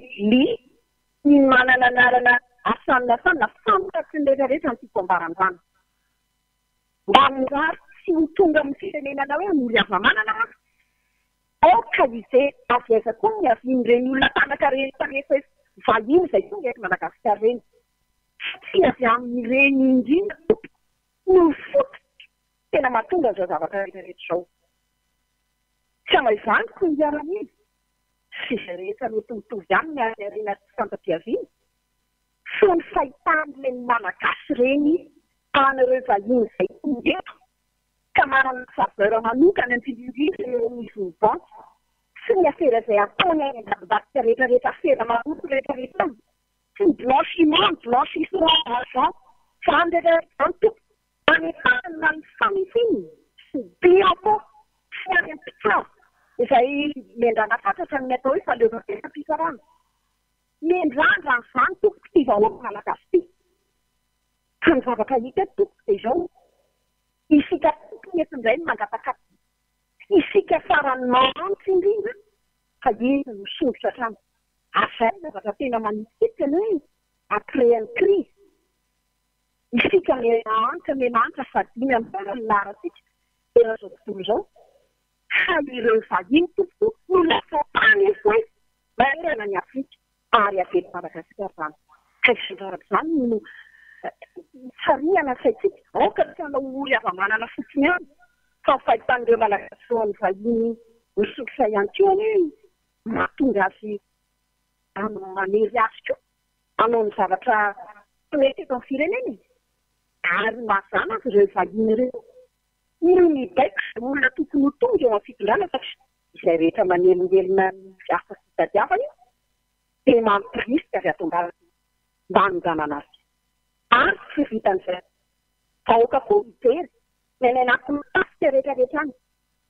ny manana anarana asanna fantatry ny rehetrarehetra ny fikambaran-drano. Mba mirary tsy mitonga amin'ny firenenana hoe amory havamanana raha. Aoka izay aviaza koa ny avian'ireny olona tanaka rehetra vahiny izay tonga eto Madagasikara reny. Tsy avy amin'ireny indrindra no fototra tena mahatonga izao zavatra rehetrarehetra izao. Tsy amaizany koa ny miaramila. Sy izay rehetra mety mitovy aminy arena tsy fantapiaviana. Fony fahitan'ilay malagasy reny an'ireo vahiny izay tonga eto. Ka manana faveur manokana ny fidindrina eo amin'ny vonim-bantsy. Sy ny afera izay ataony any an-dabadabaka rehetrarehetra afera maroto rehetrarehetra. Sy ny blanchissement d'argent. Fa an'ireo anetana ny famifiny. Sy biako sy any am-pitsaro. Izay mendrana fatratra ny atao hoe faleovavena am-pitsarana. Mendrandra n'izany tompoko ty vahoaka malagasy ty. Ka ny zavatra hita tompoko dia izao. Isika tompoko eto indray ny mangataka. Isika farany mantsy indrindra. Fa iny no songotra hatrany. Azay zavatra tena manisika ny hoe après une crise. Isika menantra fadiny amin'ny laratsika. Tena izao tontolo izao. Ka ireo vahiny tompoko no lasa tany hoe maherana ny Afrika ary avety Madagasikara izany. Ka izay zavatra izany no tsariana saitsika. Aoka tsy hanao ory havamanana fotsiny ihany. Fa fahitan'ireo malagasy ho an'ny vahiny misokisa ihany koa hoe mahatonga azy manery azy koa. Hanao ny zavatra tsy mety eto amin'ny firenena. Ary mazana azy ireo vahiny ireo. Ny mibaiko olona tokony ho tonga eo amin'ny fitondrana satria izay rehetra manelingelina asa sy tadiavana dia mampirisika avy ato mba hanjanana azy. Ary tsy vitan'izay. Aoka koa mijery. Menenakony tasika rehetrarehetra any.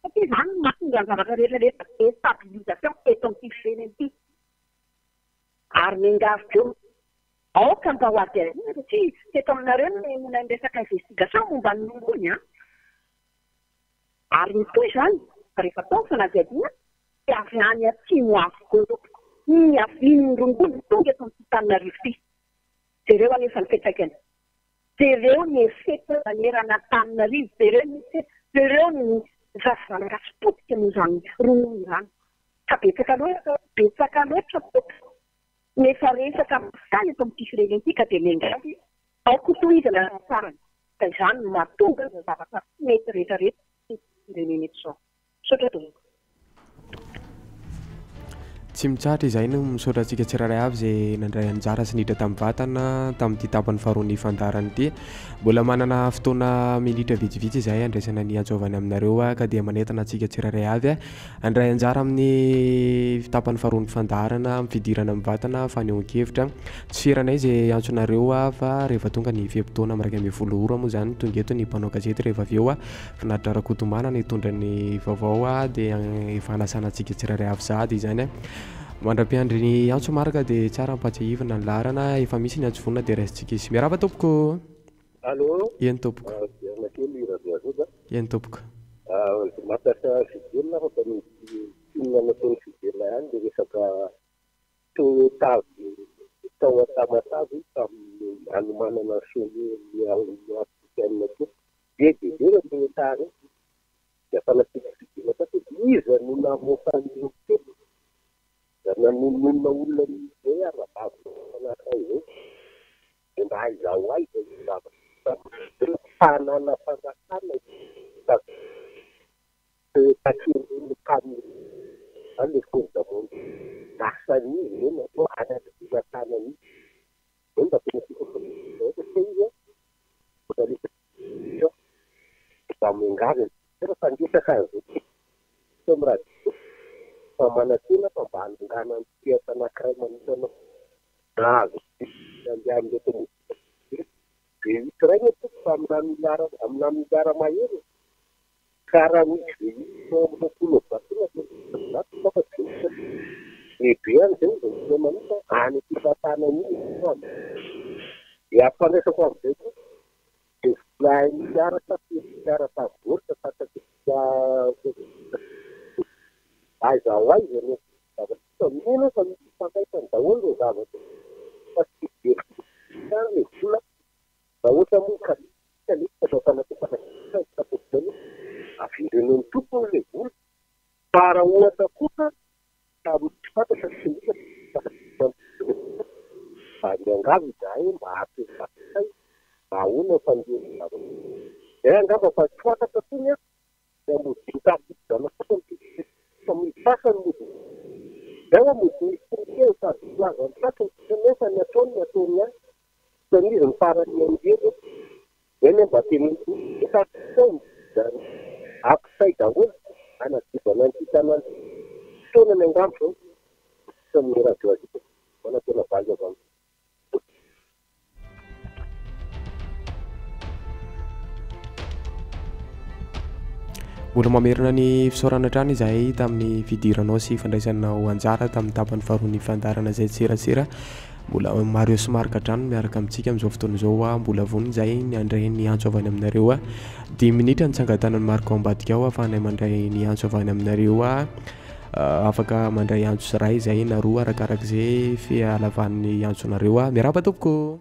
Satria izany no mahatonga ny zavatra rehetrarehetra déstabilisation eto amin'ity firenena ity. Ary mengavy eo. Aoka mba ho ady ariana satria teto aminareo ny resaka investigation momba ny rongony a. Ary mitoy izany rehefa tao fanadiadiana dia avy any atsimo avokoa. Ny avian'ny rongony tonga eto amin'ny Antananarivo ity. Jereo anefa ny fiantraikany. Jereo ny efetra manerana Antananarivo. Jereo ny zazalagasy potika n'izany rongony izany. Ka betsaka loatra nefa resaka amin'izany eto amin'ity firenena ity ka dia mengavy ao kotohizana sarany. Ka izany no mahatonga izay zavatra tsy mety rehetrarehetra firenena eto izao. Misaotra tompoko. Tsy mitsatra izay no misaotra antsika tsiraray avy izay nandray anjara sy niditra tamin'ny vatana tamin'ity tapany faharoa ny fandaharana ity. Mbola manana fotoana minitra vitsivitsy izay andraisana ny antsovany aminareo ka dia manentana antsika tsiraray avy andray anjara amin'ny tapany faharoa ny fandaharana amin'ny fidirana amin'ny vatana fanehoan-kevitra. Tsy feranay izay antsonareo fa rehefa tonga ny fehim-potoana miraika ambin'ny folo ora moa izany tonga eto ny mpanao gazety rehefa avy eo finaritra Rakotomana hitondra ny vaovao dia efa hanasana antsika tsiraray avy sady izany mandram-piandry ny antso maraka dia tsara mpatsiahivana ny larana efa misy ny antso vonina dia raisintsika isy. Miarava tompoko. Allô? Eny tompoko. eny tompoko mampiasa fidelina fa inona nataony fidelina ihany dia resaka tavy tao atamatavy tamin'ny anomanana sony afrikanina to dia raha tany dia fanasiaka fidelina tato iza no namofan'io telo da nanonona olona izay arabavy fanaka izay dia mba haizao aiza zavatra fanana fanjakana takirin'olo kamy ale fondamondo dasanizy eny atao anatanany eny da tena da mengavy tena fangesaka azy somradio fa manatena fa mba hanongana ny piasa anankiray manitana azo andian'le tomo dia ikiray ny toko amina milara mahery karaha misy mokolo batona lehibe any zay zay manita any fifatanany dia ampandraisako amin'izay koa dia volay miaratavoritra aizao aiza ny zavatra mena fa misy fankaitany daholo reo zavatra fa tsy very le vola raha ohatra moa kalika atao fanatopanaapozany aviren'ny tompony le vola fa raha ohatra kosa tsy fantatra sy miangavy zay mba ampiasay mba ahoana fandiany zavatra angamba fa tsy fantatra tony a da modikafidana fa mipasany mody zay a mody misy sady lazany satra nefa ny ataony any sanizy ny farany anjely eny mba teny efatony apisay daholo anadibana nytitanany tona ny angamba zao sam'ny radio aziko manatena valy avy mbola mamerina ny fisaorana trany izahay tamin'ny fidiranao sy fandraisanao anjara tamin'ny tapany faharoany fandarana izay tserasera mbola maro somarika trano miaraka amintsika amin'izao fotoana izao a mbola voniny izay ny andray ny antso avy any aminareo a 10 minitra nitsangatanany marika ao ambadika ao afahanay mandray ny antso avy any aminareo a afaka mandray antso sy ray izay na roa arakarak'izay fialavan'ny antsonareo a miaraba tompoko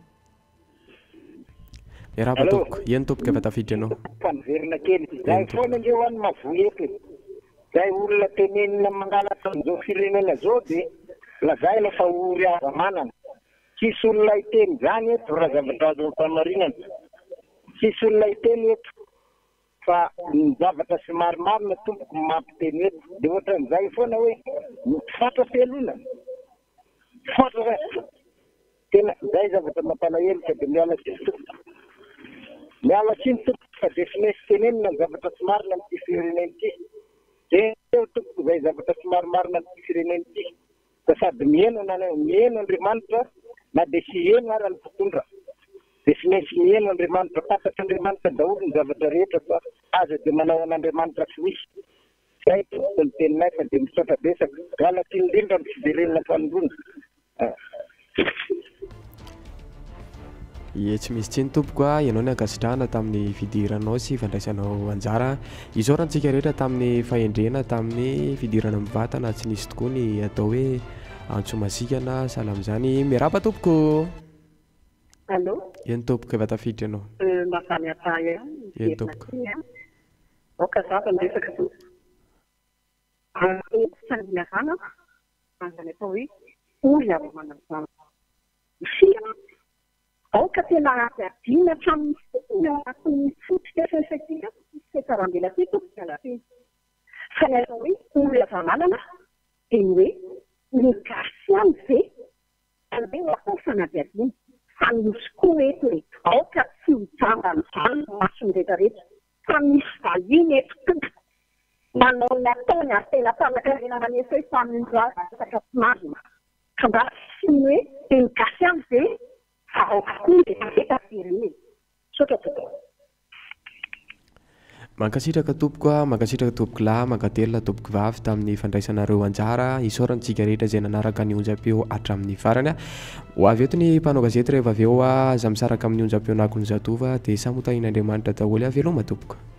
miaraba tompoko eny tompoko efa tafiditra anao fanverina kely zay foana indreo any mavoy eto zay olona tenenina mangalatra an'izao firenena zao dia lazay lafa ory aza manana tsisy olona iteny zany eto raha zavatra azo mpamarinana tsisy olona iteny eto fa ny zavatra sy marimarina tompoko mampiteny eto dia ohatran'izay foana hoe fatra felona fatra tena zay zavatra mampalahelo dia miala tsiny tompoko fa dia sy mesy tenenina ny zavatra sy marina amin'ity firenena ity dia eo tompoko zay zavatra sy marimarina amin'ity firenena ity fa sady mieno Andriamanitra na dia sy eno ara ny mpitondra dia sy mesy mieno Andriamanitra fantatra Andriamanitra daholo ny zavatra rehetra fa aza dia manao an'Andriamanitra tsy misy zay tompoko ny teninay fa dia misaotra besaka galaka indrindra ny fiverenana fanorona tsy misy tsiny tompoko a ianao ny ankasitrahana tamin'ny fidiranao sy fandraisanao anjara isaorantsika rehetra tamin'ny fahendrena tamin'ny fidirana mivantana tsy nisy tokoa ny atao hoe antso masikana sahala amin'izany miaraba tompoko allo eny tompoko efa tafiditra ianao mafany atay eny tompoko okazava miresaka sandinyavana azany atao hoe olona avy manazana isina aoka tena adina hatramin'ny fototra fesatika sekarambela ty tokoalaty fa ny atao hoe olona vamanana dia ny hoe ny gasy am'ze an'be akofana avy adiny fa misy koa eto reto aoka tsy hijamba n'izany masonrehetrarehetra fa misy vahiny eto tompoko manao ny ataony ary tena fanakarena maneso hoe famindrasaka tsy marina ka mba sy ny hoe dia ny gasy am'ze mankasitraka tompoko a mankasitraka tompoko lahy mankatelona tompoko vavy tamin'ny fandraisanareo anjara isaorantsika rehetra izay nanaraka ny onjam-peo hatramin'ny farany a ho avy eto ny mpanao gazety rehefa avy eo a aza misaraka amin'ny onjam-peo nakony zatova dia samotahina Andriamanitra daholo a veloma tompoko